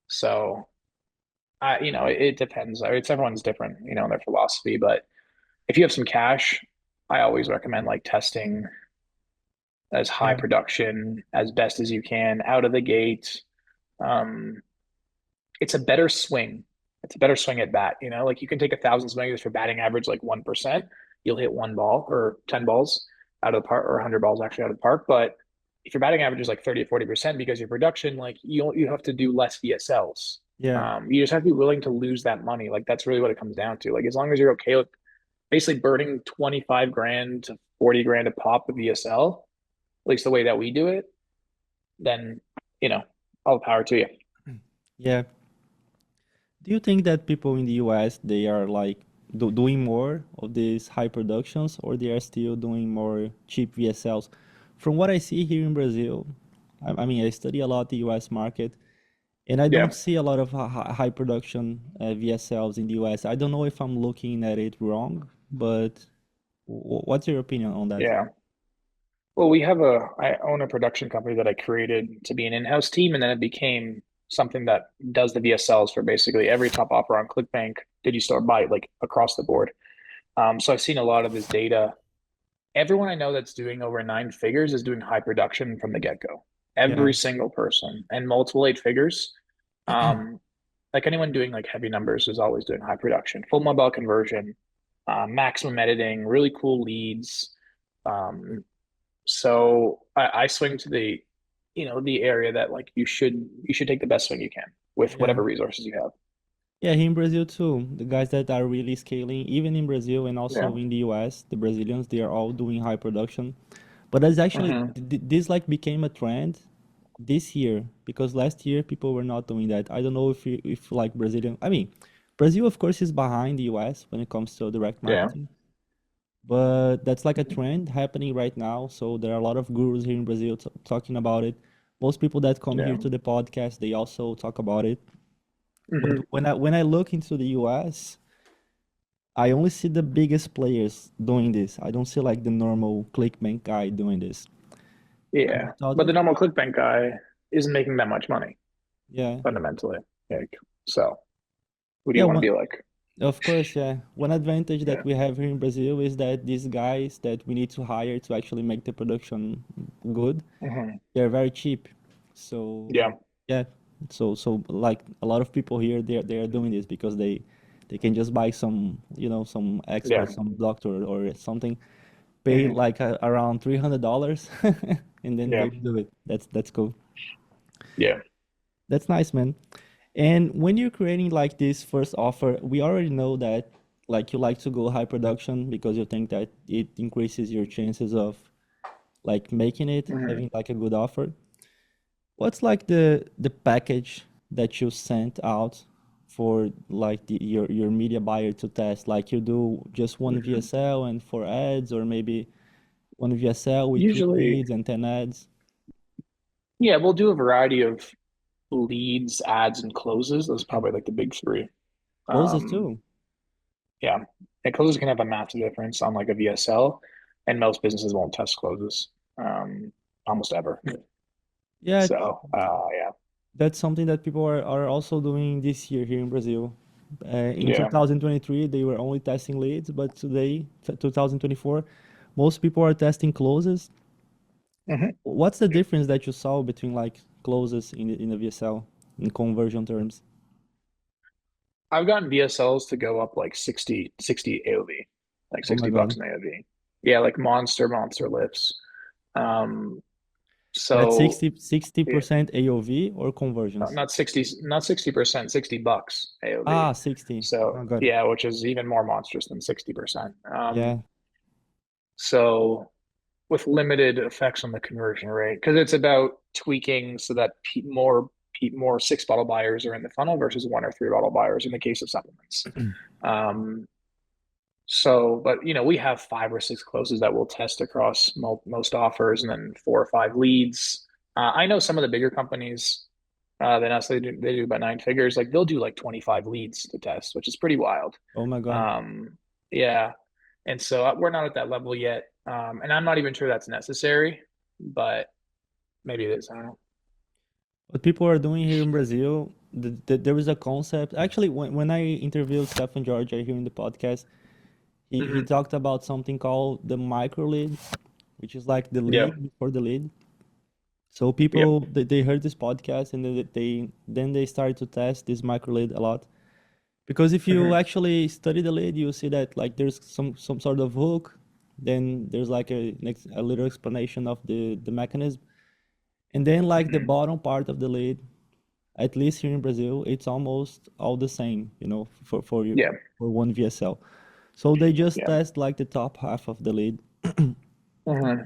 So it depends. It's everyone's different, in their philosophy. But if you have some cash, I always recommend like testing as high Yeah. production as best as you can out of the gate. Um, it's a better swing. It's a better swing at bat. Like you can take 1,000 swings for batting average like 1%. You'll hit one ball or 10 balls out of the park, or 100 balls actually out of the park. But if your batting average is like 30 or 40% because your production, like you have to do less VSLs. Yeah. You just have to be willing to lose that money. Like that's really what it comes down to. Like as long as you're okay with basically burning 25 grand to 40 grand a pop with VSL, at least the way that we do it, then, all the power to you. Yeah. Do you think that people in the US they are like doing more of these high productions or they are still doing more cheap VSLs? From what I see here in Brazil, I mean, I study a lot the US market and I Yeah. don't see a lot of high production VSLs in the US. I don't know if I'm looking at it wrong, but what's your opinion on that? Yeah. Well, I own a production company that I created to be an in-house team, and then it became something that does the VSLs for basically every top offer on ClickBank, Digistore, buy like across the board. So I've seen a lot of this data. Everyone I know that's doing over 9 figures is doing high production from the get-go. Yeah. Every single person, and multiple 8 figures. Um, like anyone doing like heavy numbers is always doing high production, full mobile conversion, maximum editing, really cool leads. Um, so I swing to the area that like you should take the best swing you can with Yeah. whatever resources you have. Yeah, here in Brazil too. The guys that are really scaling, even in Brazil and Yeah. also in the US, the Brazilians, they are all doing high production. But that's actually Hmm. this like became a trend this year because last year people were not doing that. I don't know if like Brazilian, I mean, Brazil of course is behind the US when it comes to direct Yeah. marketing, but that's like a trend happening right now. So there are a lot of gurus here in Brazil talking about it. Most people that come here Yeah. to the podcast, they also talk about it. But Hmm. when I look into the US, I only see the biggest players doing this. I don't see like the normal clickbank guy doing this. I Yeah. thought But the of normal ClickBank guy isn't making that much money yeah. fundamentally. Like, so who do Yeah, you want to one be like? of course, yeah. One advantage that Yeah. we have here in Brazil is that these guys that we need to hire to actually make the production good, Hmm. they're very cheap. So Yeah. yeah, so like a lot of people here they are doing this because they can just buy some, some Yeah. expert, some doctor or something, pay Hmm. like around $300 and then Yeah. they do it. That's cool. Yeah. That's nice, man. And when you're creating like this first offer, we already know that like you like to go high production because you think that it increases your chances of like making it, Hmm. having like a good offer. What's like the package that you sent out for like your media buyer to test? Like you do just one Hmm. VSL and 4 ads, or maybe one VSL with three Usually, leads and 10 ads. yeah, we'll do a variety of leads, ads, and closes. Those are probably like the big three. Closes Um, too. yeah, and closes can have a massive difference on like a VSL, and most businesses won't test closes, almost ever. Yeah, So, yeah, that's something that people are also doing this year here in Brazil. In yeah. 2023, they were only testing leads, but today, 2024, most people are testing closes. Hmm. What's the difference that you saw between like closes in the VSL in conversion terms? I've gotten VSLs to go up like 60 AOV, like Oh my 60 bucks God. an AOV. Yeah, like monster lifts. Um, That's So yeah, 60% AOV or conversions? not 60, not 60%, $60 AOV. 60. So Oh, got it. yeah, which is even more monstrous than 60%. Yeah. So with limited effects on the conversion rate, because it's about tweaking so that more six bottle buyers are in the funnel versus one or three bottle buyers in the case of supplements. Um, but we have five or six closes that we'll test across most offers, and then four or five leads. I know some of the bigger companies than us, they do about nine figures. Like they'll do like 25 leads to test, which is pretty wild. Oh my God. Yeah, and so we're not at that level yet, and I'm not even sure that's necessary, but maybe it is. I don't know. What people are doing here in Brazil, there is a concept. Actually, when I interviewed Stefan Georgia here in the podcast, he Hmm. talked about something called the micro lead, which is like the Yeah. lead before the lead. So Yep. people they heard this podcast and then they started to test this micro lead a lot. Because if you Hmm. actually study the lead, you see that like there's some sort of hook, then there's like a little explanation of the mechanism, and then like the Hmm. bottom part of the lead, at least here in Brazil, it's almost all the same, for you Yeah. for one VSL. So they just Yeah. test like the top half of the lead. Hmm.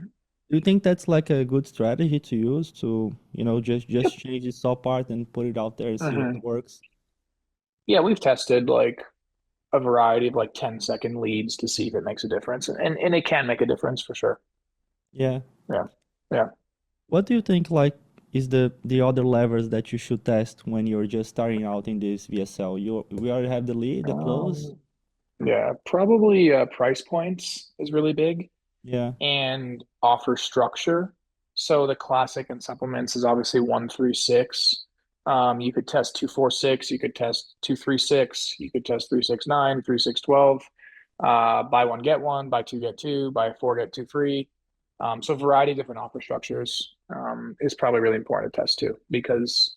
Do you think that's like a good strategy to use to, Yep. just change the top part and put it out there and see what Hmm. works? Yeah, we've tested like a variety of like 10-second leads to see if it makes a difference, and it can make a difference for sure. Yeah. Yeah. Yeah. What do you think like is the other levers that you should test when you're just starting out in this VSL? We already have the lead, the close. Um, yeah, probably price points is really big, Yeah. and offer structure. So the classic in supplements is obviously 136. You could test 246, you could test 236, you could test 369, 3612. Buy one, get one, buy two, get two, buy four, get two free. So a variety of different offer structures is probably really important to test too, because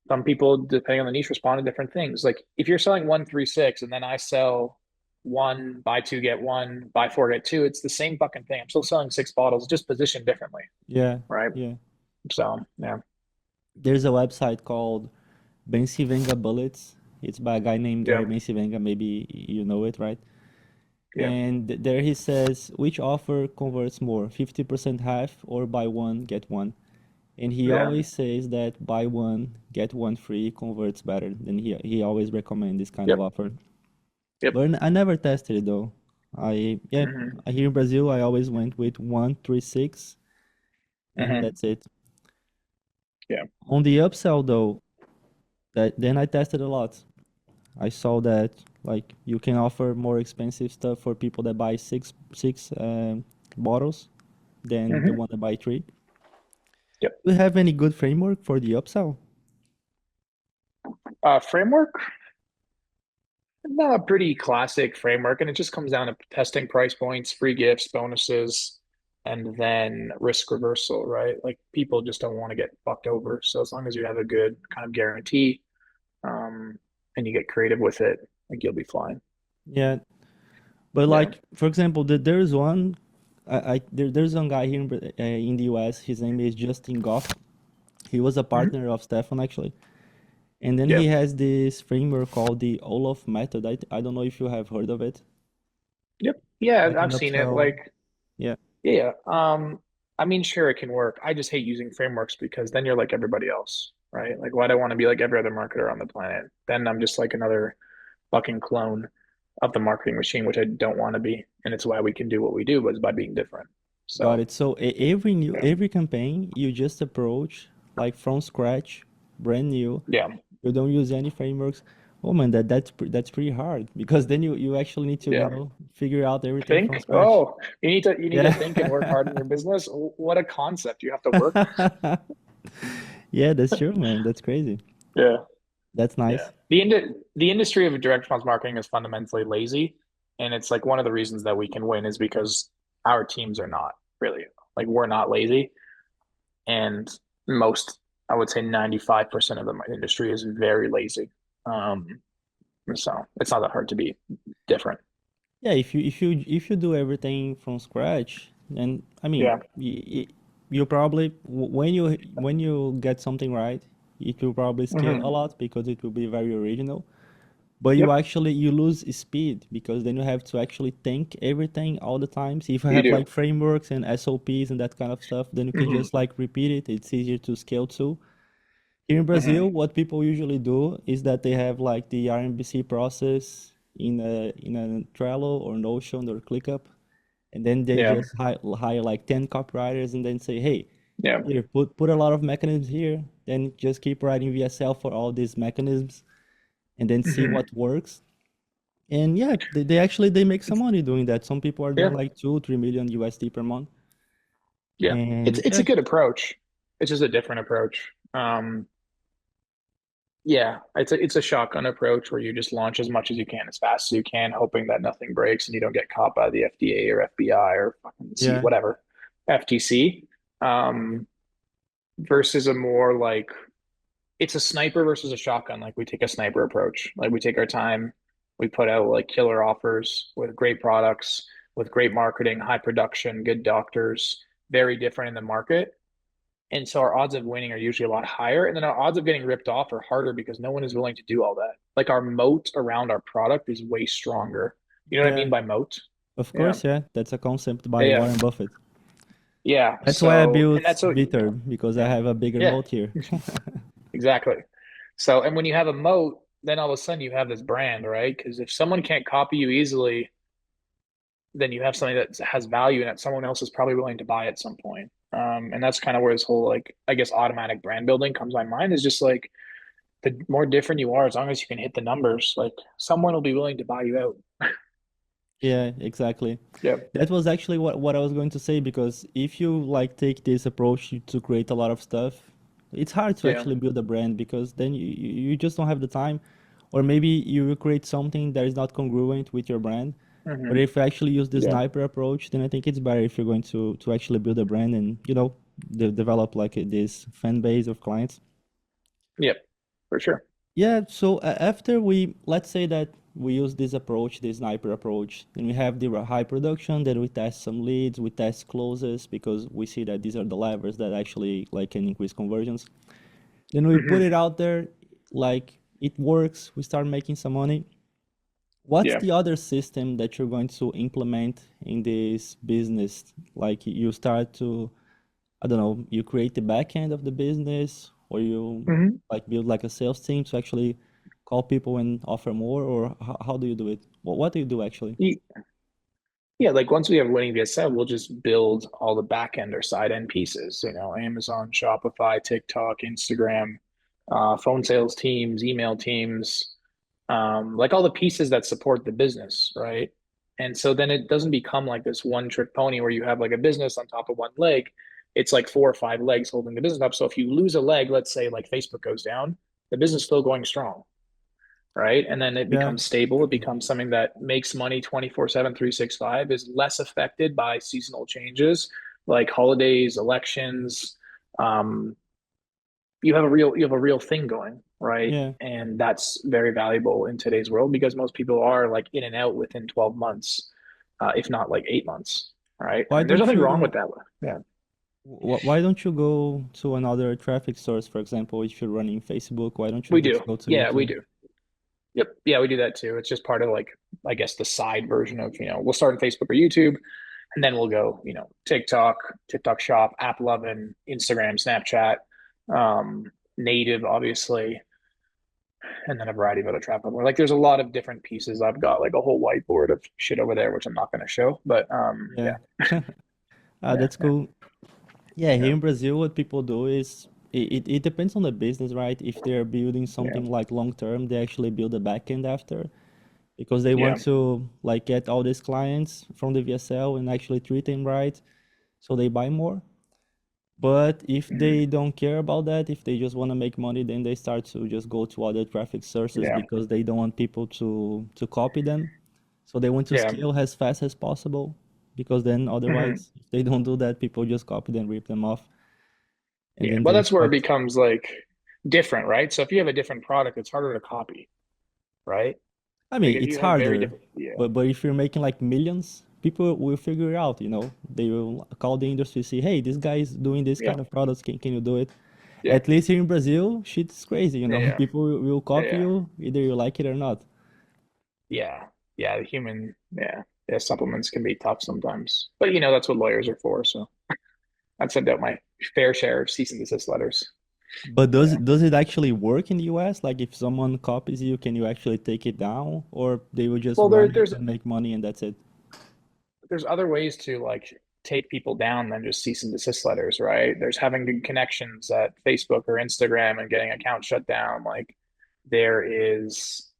some people, depending on the niche, respond to different things. Like if you're selling 136 and then I sell one, buy two, get one, buy four, get two, it's the same fucking thing. I'm still selling six bottles, just positioned differently, Yeah. right? Yeah. So yeah. There's a website called Bensivenga Bullets. It's by a guy named Yeah. Gary Bensivenga. Maybe you know it, right? Yeah. And there he says which offer converts more, 50% half or buy one, get one. And he Yeah. always says that buy one, get one free converts better. Then he always recommend this kind of Yep. offer. Yep. But I never tested it though. Hmm. Here in Brazil I always went with 136 and Hmm. that's it. Yeah. On the upsell though, that then I tested a lot. I saw that like you can offer more expensive stuff for people that buy six bottles than the Hmm. one that buy three. Yep. Do you have any good framework for the upsell? Framework, not a pretty classic framework, and it just comes down to testing price points, free gifts, bonuses, and then risk reversal, right? Like people just don't want to get fucked over. So as long as you have a good kind of guarantee, um, and you get creative with it, like you'll be fine. Yeah, but Yeah. like for example, there's one there's one guy here in the US. His name is Justin Goff. He was a Hmm. partner of Stefan actually, and then he Yep. has this framework called the Olaf method. I don't know if you have heard of it. Yep. Yeah, Like an I've seen it. upsell. Like, Yeah. yeah. I mean, sure, it can work. I just hate using frameworks because then you're like everybody else, right? Like, why do I want to be like every other marketer on the planet? Then I'm just like another fucking clone of the marketing machine, which I don't want to be. And it's why we can do what we do was by being different. Got So, it. So yeah. every campaign you just approach like from scratch, brand new. Yeah. You don't use any frameworks. Oh man, that's pretty hard because then you actually need to, Yeah. figure out everything from Think. scratch. Oh, you need to think and work hard in Yeah. your business. What a concept. You have to work. Yeah, that's true, man. That's crazy. Yeah. That's Yeah. nice. The industry of direct response marketing is fundamentally lazy. And it's like one of the reasons that we can win is because our teams are not really like we're not lazy. And most, I would say 95% of the industry is very lazy. Um, so it's not that hard to be different. Yeah, if you do everything from scratch, and I mean, Yeah. you probably when you get something right, it will probably scale a Hmm. lot because it will be very original. But Yep, you lose speed because then you have to actually think everything all the time. So if you you have do. like frameworks and SOPs and that kind of stuff, then you can Hmm. just like repeat it. It's easier to scale too. Here in Hmm. Brazil, what people usually do is that they have like the RMBC process in a Trello or Notion or ClickUp, and then they Yeah, just hire like 10 copywriters and then say, hey, yeah. here, put a lot of mechanisms here, then just keep writing VSL for all these mechanisms and then see Hmm. what works. And yeah, they make some money doing that. Some people are doing Yeah, like 2 3 million USD per month. yeah. It's And it's yeah, a good approach. It's just a different approach. Yeah, it's a shotgun approach where you just launch as much as you can, as fast as you can, hoping that nothing breaks and you don't get caught by the FDA or FBI or fucking C, yeah, whatever, FTC. Um, versus a more like it's a sniper versus a shotgun. Like we take a sniper approach. Like we take our time, we put out like killer offers with great products, with great marketing, high production, good doctors, very different in the market. And so our odds of winning are usually a lot higher. And then our odds of getting ripped off are harder because no one is willing to do all that. Like our moat around our product is way stronger. You know what I yeah. mean by moat? Of Yeah. course, yeah. That's a concept by Yeah. Warren Buffett. Yeah. That's why I So, and built that's what, Bitter because I yeah. have a bigger Yeah, moat here. exactly. So, and when you have a moat, then all of a sudden you have this brand, right? Because if someone can't copy you easily, then you have something that has value and that someone else is probably willing to buy at some point. And that's kind of where this whole, like, I guess, automatic brand building comes to my mind is just like, the more different you are, as long as you can hit the numbers, like someone will be willing to buy you out. Yeah, exactly. Yeah. That was actually what I was going to say because if you like take this approach to create a lot of stuff, it's hard to Yeah. actually build a brand because then you just don't have the time, or maybe you will create something that is not congruent with your brand. But Hmm. if you actually use the Yeah. sniper approach, then I think it's better if you're going to actually build a brand and develop like this fan base of clients. Yep. For sure. Yeah, so after let's say that we use this approach, this sniper approach, and we have the high production, then we test some leads, we test closes because we see that these are the levers that actually like can increase conversions. Then we put Hmm. it out there, like it works, we start making some money. What's Yeah. the other system that you're going to implement in this business? Like you start to, I don't know, you create the back end of the business or you Hmm. like build like a sales team to actually call people and offer more, or how do you do it? What do you do actually? Yeah, like once we have winning VSL, we'll just build all the back end or side end pieces, Amazon, Shopify, TikTok, Instagram, phone sales teams, email teams, like all the pieces that support the business, right? And so then it doesn't become like this one trick pony where you have like a business on top of one leg. It's like four or five legs holding the business up. So if you lose a leg, let's say like Facebook goes down, the business is still going strong, right? And then it Yeah, becomes stable. It becomes something that makes money 24/7, 365, is less affected by seasonal changes like holidays, elections. Um, you have a real thing going, right? yeah. And that's very valuable in today's world because most people are like in and out within 12 months, if not like 8 months, right? Why And there's don't nothing wrong you with that. Yeah, why don't you go to another traffic source, for example, if you're running Facebook, why don't you we do. just go to Yeah, we YouTube? do. Yep. Yeah, we do that too. It's just part of like, I guess the side version of, we'll start on Facebook or YouTube and then we'll go, TikTok, TikTok Shop, App Lovin, Instagram, Snapchat, native, obviously, and then a variety of other traffic. Like there's a lot of different pieces. I've got like a whole whiteboard of shit over there, which I'm not going to show, but Yeah. yeah, yeah, That's cool. Yeah, here yeah, in Brazil, what people do is it depends on the business, right? If they're building yeah, something like long term, they actually build a backend after because they yeah, want to like get all these clients from the VSL and actually treat them right, so they buy more. But if mhm, they don't care about that, if they just want to make money, then they start to just go to other traffic sources yeah, because they don't want people to copy them. So they want to yeah, scale as fast as possible because then mhm, otherwise, if they don't do that, people just copy them, rip them off, and yeah. then Well, they're that's where it fucked. becomes like different, right? So if you have a different product, it's harder to copy, right? I Like mean, if it's you have very harder, different, yeah, but if you're making like millions, people will figure it out, you know. They will call the industry, say, hey, this guy is doing this Yeah. kind of products. Can you do it? Yeah. At least here in Brazil, shit's crazy, you know. Yeah. People will copy Yeah. you, either you like it or not. Yeah. Yeah. Yeah. Supplements can be tough sometimes, but you know, that's what lawyers are for. So I've sent out my fair share of cease and desist letters. But does Yeah. does it actually work in the US? Like if someone copies you, can you actually take it down, or they will just Well, run it there's and make money and that's it? other ways to like take people down than just cease and desist letters, right? There's having good connections at Facebook or Instagram and getting accounts shut down. Like there is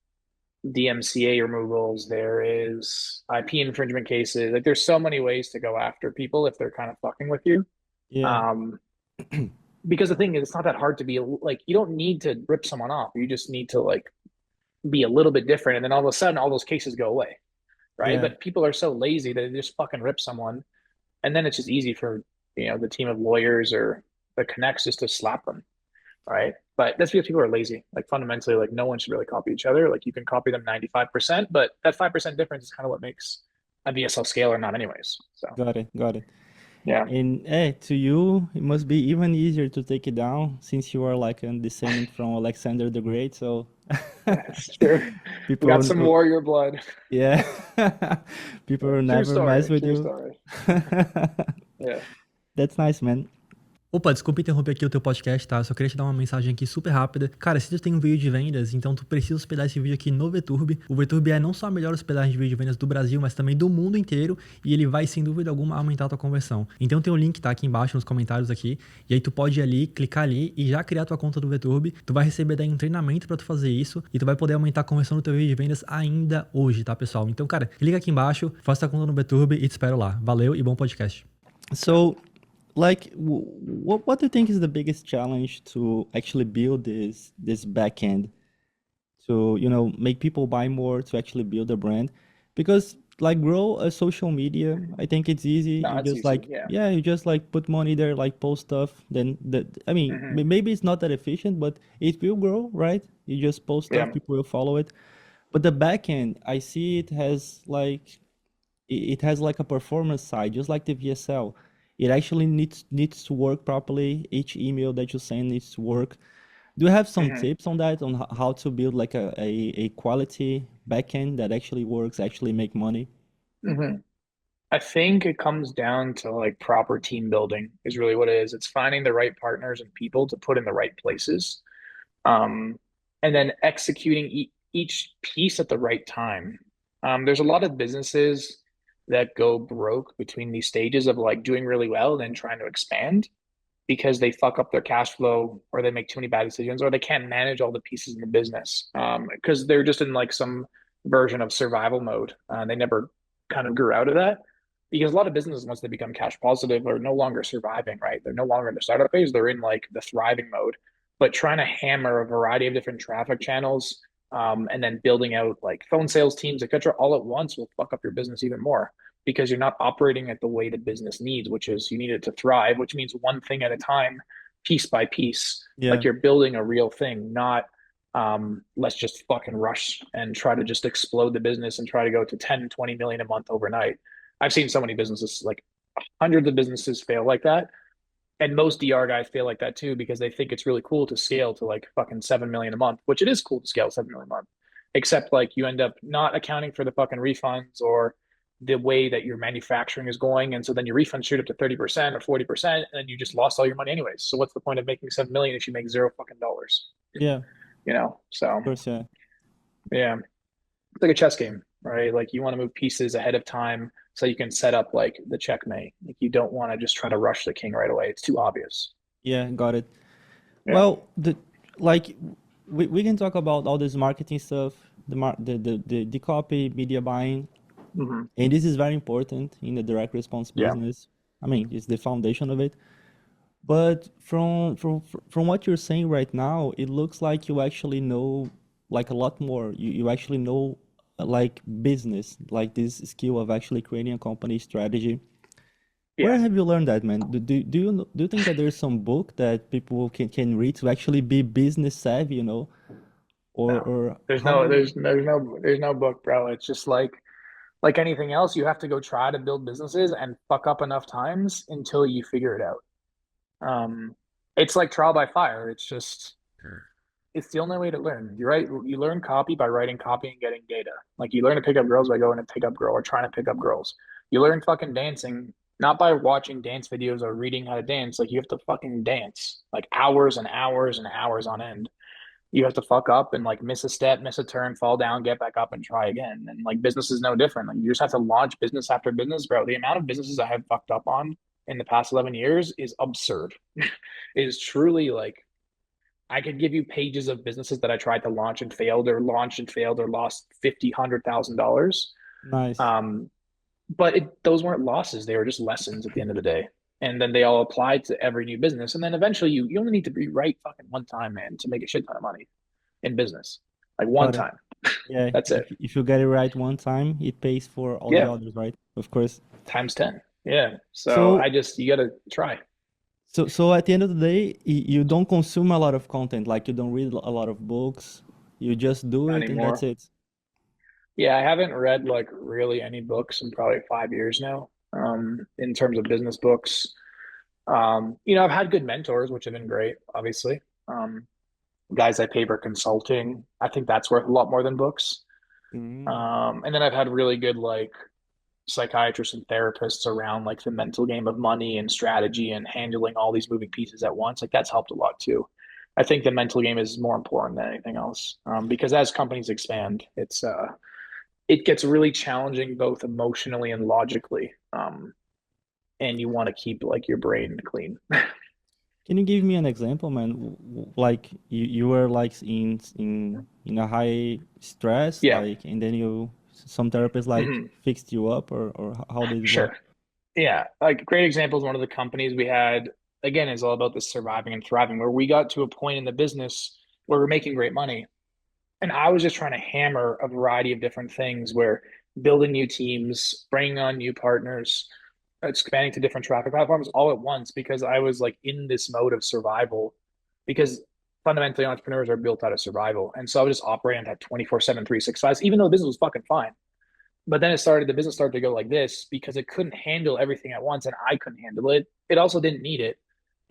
DMCA removals, there is IP infringement cases. Like there's so many ways to go after people if they're kind of fucking with you. Yeah. Um, because the thing is, it's not that hard to be like, you don't need to rip someone off. You just need to like be a little bit different. And then all of a sudden, all those cases go away, right? Yeah. But people are so lazy that they just fucking rip someone. And then it's just easy for, you know, the team of lawyers or the connects just to slap them, right? But that's because people are lazy. Like fundamentally, like no one should really copy each other. Like you can copy them 95%, but that 5% difference is kind of what makes a VSL scale or not anyways. So Got it. Got it. yeah. And to you, it must be even easier to take it down since you are like a descendant from Alexander the Great. So That's true. We people, got some warrior blood. yeah, people will True never story. mess with True you. story. Yeah. That's nice, man. Opa, desculpa interromper aqui o teu podcast, tá? Eu só queria te dar uma mensagem aqui super rápida. Cara, se tu tem um vídeo de vendas, então tu precisa hospedar esse vídeo aqui no VTurb. O VTurb é não só a melhor hospedagem de vídeo de vendas do Brasil, mas também do mundo inteiro, e ele vai, sem dúvida alguma, aumentar a tua conversão. Então tem o link, tá? Aqui embaixo nos comentários aqui, e aí tu pode ir ali, clicar ali e já criar tua conta do VTurb. Tu vai receber daí um treinamento pra tu fazer isso, e tu vai poder aumentar a conversão do teu vídeo de vendas ainda hoje, tá, pessoal? Então, cara, clica aqui embaixo, faça tua conta no VTurb e te espero lá. Valeu e bom podcast. So, like, what do you think is the biggest challenge to actually build this back end to, you know, make people buy more, to actually build a brand? Because like grow a social media, I think it's easy. No, You it's just easy, like, yeah. yeah, you just like put money there, like post stuff. Then I mean, Mhm. maybe it's not that efficient, but it will grow, right? You just post stuff, Yeah. people will follow it. But the back end, I see it has like it has like a performance side, just like the VSL. It actually needs to work properly. Each email that you send needs to work. Do you have some Mhm. tips on that, on how to build like a quality backend that actually works, actually make money? Mhm. I think it comes down to like proper team building is really what it is. It's finding the right partners and people to put in the right places, and then executing each piece at the right time. There's a lot of businesses that go broke between these stages of like doing really well and then trying to expand because they fuck up their cash flow or they make too many bad decisions or they can't manage all the pieces in the business because they're just in like some version of survival mode. They never kind of grew out of that because a lot of businesses, once they become cash positive, are no longer surviving, right? They're no longer in the startup phase. They're in like the thriving mode, but trying to hammer a variety of different traffic channels and then building out like phone sales teams, et cetera, all at once will fuck up your business even more because you're not operating at the way the business needs, which is you need it to thrive, which means one thing at a time, piece by piece. Yeah. Like you're building a real thing, not let's just fucking rush and try to just explode the business and try to go to 10, 20 million a month overnight. I've seen so many businesses, like hundreds of businesses fail like that. And most DR guys fail like that too, because they think it's really cool to scale to like fucking 7 million a month, which it is cool to scale 7 million a month, except like you end up not accounting for the fucking refunds or the way that your manufacturing is going. And so then your refunds shoot up to 30% or 40%, and then you just lost all your money anyways. So what's the point of making 7 million if you make zero fucking dollars? Yeah, You know, so of course, yeah. yeah, it's like a chess game, right? Like you want to move pieces ahead of time so you can set up like the checkmate. Like you don't want to just try to rush the king right away. It's too obvious. Yeah, got it. Yeah. Well, we can talk about all this marketing stuff, the copy, media buying, hmm and this is very important in the direct response Yeah. business. I mean, it's the foundation of it. But from what you're saying right now, it looks like you actually know like a lot more. You actually know like business, like this skill of actually creating a company strategy. Where Yeah. have you learned that, man? Do you think that there's some book that people can read to actually be business savvy, you know? Or No. There's how no do you? there's no book, bro. It's just like like anything else, you have to go try to build businesses and fuck up enough times until you figure it out. It's like trial by fire. It's the only way to learn. You learn copy by writing copy and getting data. Like you learn to pick up girls by going to pick up girl or trying to pick up girls. You learn fucking dancing not by watching dance videos or reading how to dance. Like you have to fucking dance like hours and hours and hours on end. You have to fuck up and like miss a step, miss a turn, fall down, get back up and try again. And like business is no different. Like you just have to launch business after business, bro. The amount of businesses I have fucked up on in the past 11 years is absurd. It is truly like I could give you pages of businesses that I tried to launch and failed or launched and failed or lost $50,000, $100,000. Nice. But those weren't losses. They were just lessons at the end of the day. And then they all applied to every new business. And then eventually you only need to be right fucking one time, man, to make a shit ton of money in business. Like one Got it. time. Yeah, That's it. if you get it right one time, it pays for all the Yeah. others, right? Of course. Times 10. Yeah. So So, you gotta try. so at the end of the day, you don't consume a lot of content, like you don't read a lot of books. You just do Not it and that's anymore. it. Yeah, I haven't read like really any books in probably 5 years now. In terms of business books. I've had good mentors, which have been great, obviously. Guys I pay for consulting. I think that's worth a lot more than books. Mm, And then I've had really good like psychiatrists and therapists around like the mental game of money and strategy and handling all these moving pieces at once. Like that's helped a lot too. I think the mental game is more important than anything else. Because as companies expand, it gets really challenging both emotionally and logically. And you want to keep like your brain clean. Can you give me an example, man? Like you were like in a high stress, Yeah. like, and then some therapists like Mhm. fixed you up, or how did it work? Sure. Yeah. Like a great example is one of the companies we had, again, is all about the surviving and thriving, where we got to a point in the business where we're making great money. And I was just trying to hammer a variety of different things where building new teams, bringing on new partners, expanding to different traffic platforms all at once because I was like in this mode of survival because fundamentally entrepreneurs are built out of survival. And so I was just operating at 24/7, 365, even though the business was fucking fine. But then the business started to go like this because it couldn't handle everything at once and I couldn't handle it. It also didn't need it.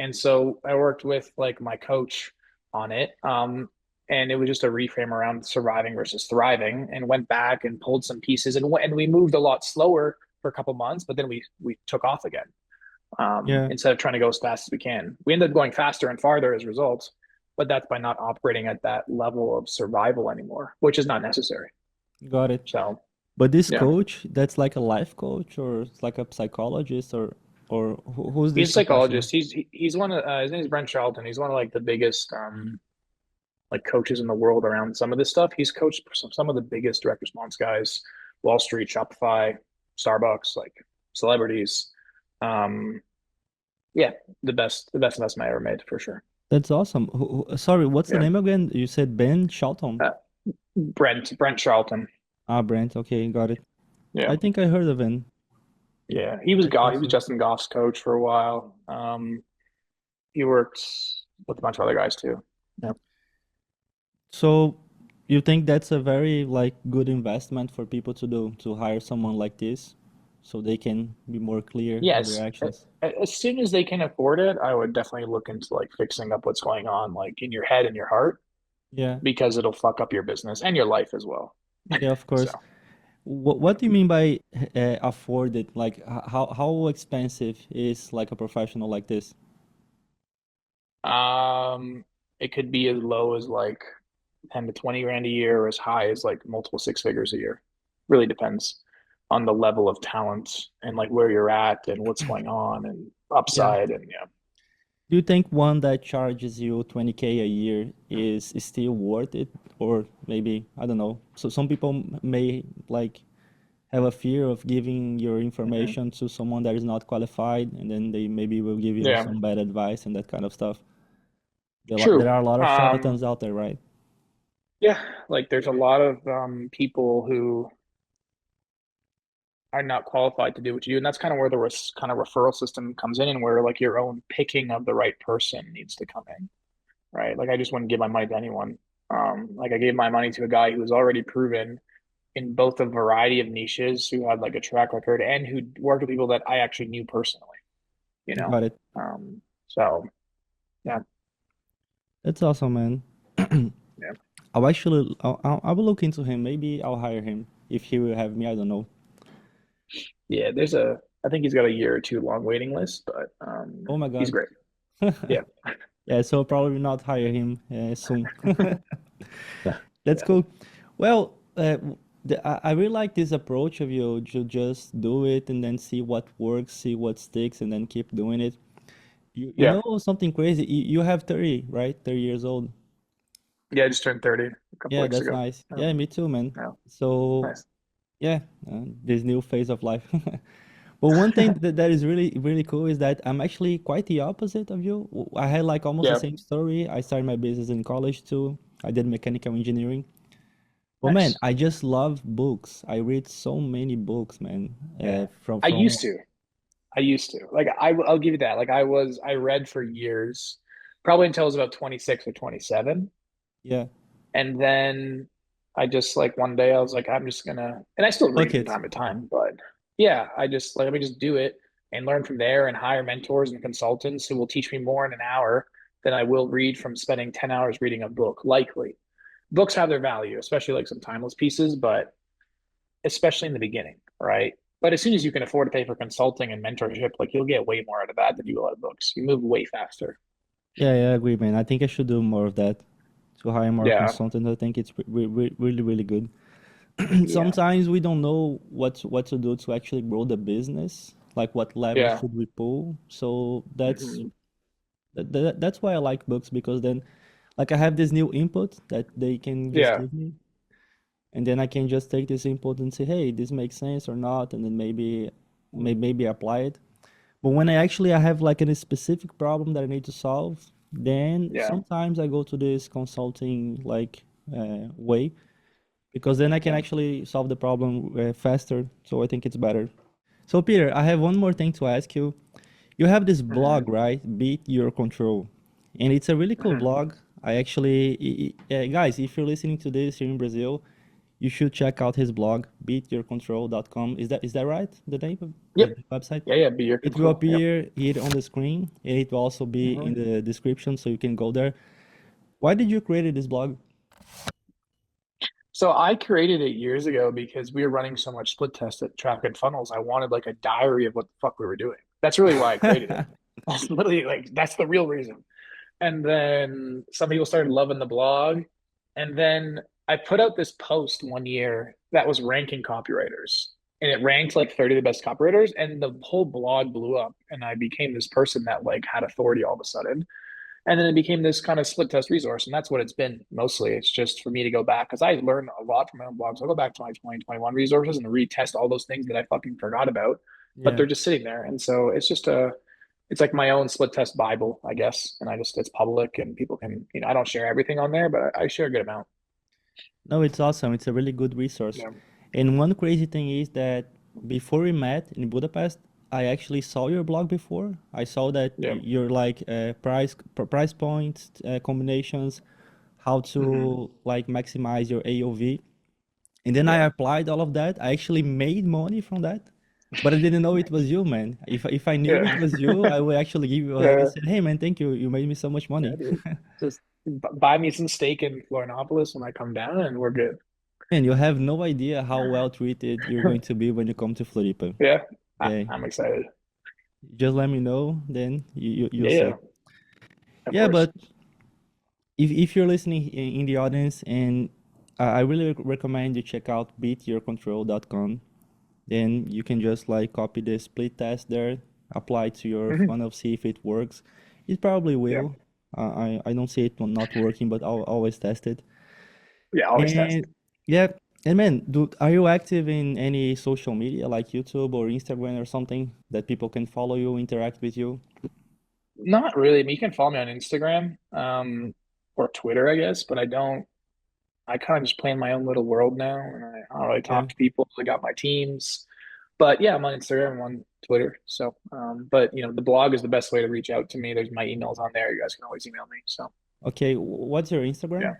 And so I worked with like my coach on it. And it was just a reframe around surviving versus thriving and went back and pulled some pieces and we moved a lot slower for a couple months, but then we took off again. Yeah, Instead of trying to go as fast as we can. We ended up going faster and farther as a result, but that's by not operating at that level of survival anymore, which is not necessary. got it. So But this yeah. coach, that's like a life coach, or it's like a psychologist, or who's He's this a professional? psychologist. He's one of his name is Brent Charlton. He's one of like the biggest like coaches in the world around some of this stuff. He's coached some of the biggest direct response guys, Wall Street, Shopify, Starbucks, like celebrities. Um, yeah, the best investment I ever made for sure. That's awesome. Sorry, what's the Yeah. name again? You said Ben Charlton. Brent Charlton. Brent. Okay, got it. Yeah. I think I heard of him. Yeah. He was That's He was awesome. Justin Goff's coach for a while. He worked with a bunch of other guys too. Yeah. So you think that's a very like good investment for people to do, to hire someone like this, so they can be more clear in Yes. their actions? As soon as they can afford it, I would definitely look into like fixing up what's going on like in your head and your heart Yeah, because it'll fuck up your business and your life as well. yeah, of course. So, What do you mean by afford it? Like how expensive is like a professional like this? it could be as low as like 10 to 20 grand a year or as high as like multiple six figures a year. Really depends on the level of talent and like where you're at and what's going on and Yeah. upside and yeah. Do you think one that charges you 20K a year is still worth it? Or maybe, I don't know. So some people may like have a fear of giving your Mhm. information to someone that is not qualified, and then they maybe will give you Yeah, some bad advice and that kind of stuff. There true. are a lot of Um, charlatans out there, right? yeah, like there's a lot of people who are not qualified to do what you do, and that's kind of where the kind of referral system comes in, and where like your own picking of the right person needs to come in, right? Like I just wouldn't give my money to anyone. Like I gave my money to a guy who was already proven in both a variety of niches who had like a track record and who worked with people that I actually knew personally, you know? Got it. So yeah, That's awesome, man. yeah, I will look into him. Maybe I'll hire him if he will have me. I don't know. yeah. I think he's got a year or two long waiting list, but Oh my he's God. great. Yeah. Yeah, so I'll probably not hire him soon. Yeah. That's cool. Well, I really like this approach of you to just do it and then see what works, see what sticks, and then keep doing it. You Yeah. know something crazy? You have 30, right? 30 years old. Yeah. I just turned 30 a couple Yeah, weeks that's ago. nice. Oh, Yeah, me too, man. yeah. So, Nice. yeah, this new phase of life. But one thing that is really, really cool is that I'm actually quite the opposite of you. I had like almost the Yeah. same story. I started my business in college too. I did mechanical engineering. But man, Nice. I just love books. I read so many books, man. Yeah. I From used to. I used to. Like I'll give you that. I read for years, probably until I was about 26 or 27. yeah, And then I just like one day I was like, I'm just gonna, and I still read fuck from it. time to time, but yeah, I just like, let me just do it and learn from there and hire mentors and consultants who will teach me more in an hour than I will read from spending 10 hours reading a book, likely. Books have their value, especially like some timeless pieces, but especially in the beginning, right? But as soon as you can afford to pay for consulting and mentorship, like you'll get way more out of that than you will out of books. You move way faster. Yeah, I agree, man. I think I should do more of that to hire more Yeah. consultants. I think it's really, really good. Yeah. Sometimes we don't know what to do to actually grow the business, like what levers Yeah. should we pull. So Hmm. that's why I like books because then like I have this new input that they can just Yeah. give me, and then I can just take this input and say, hey, this makes sense or not, and then maybe apply it. But when I have like a specific problem that I need to solve, then Yeah. sometimes I go to this consulting like way because then I can Yeah. actually solve the problem faster. So I think it's better. So Peter, I have one more thing to ask you. You have this Hmm. blog, right? Beat Your Control. And it's a really cool Hmm. blog. Guys, if you're listening to this here in Brazil, you should check out his blog, beatyourcontrol.com. Is that right? The name of Yep. the website? Yeah, yeah, be your It will control. Yep. appear here on the screen and it will also be in Hmm. the description so you can go there. Why did you create this blog? So I created it years ago because we were running so much split test at Traffic and Funnels. I wanted like a diary of what the fuck we were doing. That's really why I created it. That's literally like that's the real reason. And then some people started loving the blog. And then I put out this post one year that was ranking copywriters. And it ranked like 30 of the best copywriters. And the whole blog blew up. And I became this person that like had authority all of a sudden. And then it became this kind of split test resource. And that's what it's been mostly. It's just for me to go back because I learned a lot from my own blogs. I'll go back to my 2021 resources and retest all those things that I fucking forgot about, but Yeah. they're just sitting there. And so it's like my own split test Bible, I guess. And it's public and people can, I don't share everything on there, but I share a good amount. No, it's awesome. It's a really good resource. Yeah. And one crazy thing is that before we met in Budapest, I actually saw your blog before. I saw that Yeah. you're like price points, combinations, how Hmm. to like maximize your AOV. And then I Yeah. applied all of that. I actually made money from that, but I didn't know it Nice. was you, man. If I knew it Yeah. was you, I would actually give you a hug and Yeah. say, "Hey, man, thank you. You made me so much Yeah, money." dude. Just buy me some steak in Florianopolis when I come down and we're good. Man, you have no idea how well treated you're going to be when you come to Floripa. Yeah. Yeah, I'm excited. just let me know, then you'll Yeah, yeah, see. of Yeah, course. but if you're listening in the audience, and I really recommend you check out beatyourcontrol.com. Then you can just like copy the split test there, apply to your Hmm. funnel, see if it works. It probably Yeah. will. I don't see it not working, but I'll always test it. Yeah, always test. And yeah, and man, are you active in any social media like YouTube or Instagram or something that people can follow you, interact with you? Not really. I mean, you can follow me on Instagram, or Twitter, I guess, but I kind of just play in my own little world now, and I don't really Yeah. talk to people. I got my teams, but yeah, I'm on Instagram, I'm on Twitter. So, but the blog is the best way to reach out to me. There's my emails on there. You guys can always email me. So, Okay, what's your Instagram?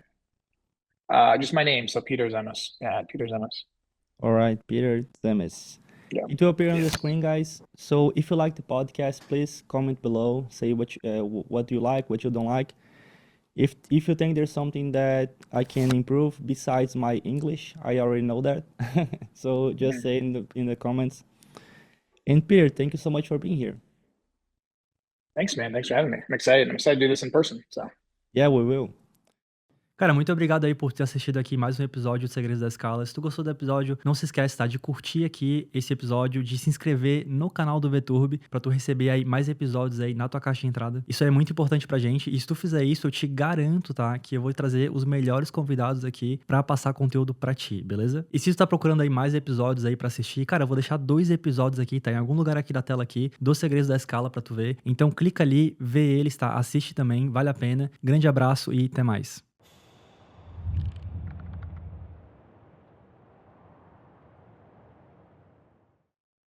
yeah, just my name. So Peter Zemis. Yeah, Peter Zemis. All right, Peter Tzemis. Yeah. It will appear on the screen, guys. So if you like the podcast, please comment below. Say what you like, what you don't like. If you think there's something that I can improve besides my English, I already know that. So just say in the comments. And Peter, thank you so much for being here. Thanks, man. Thanks for having me. I'm excited. I'm excited to do this in person. So Yeah, we will. Cara, muito obrigado aí por ter assistido aqui mais um episódio de Segredos da Escala. Se tu gostou do episódio, não se esquece, tá? De curtir aqui esse episódio, de se inscrever no canal do VTurb pra tu receber aí mais episódios aí na tua caixa de entrada. Isso é muito importante pra gente e se tu fizer isso, eu te garanto, tá? Que eu vou trazer os melhores convidados aqui pra passar conteúdo pra ti, beleza? E se tu tá procurando aí mais episódios aí pra assistir, cara, eu vou deixar 2 episódios aqui, tá? Em algum lugar aqui da tela aqui, dos Segredos da Escala pra tu ver. Então clica ali, vê eles, tá? Assiste também, vale a pena. Grande abraço e até mais.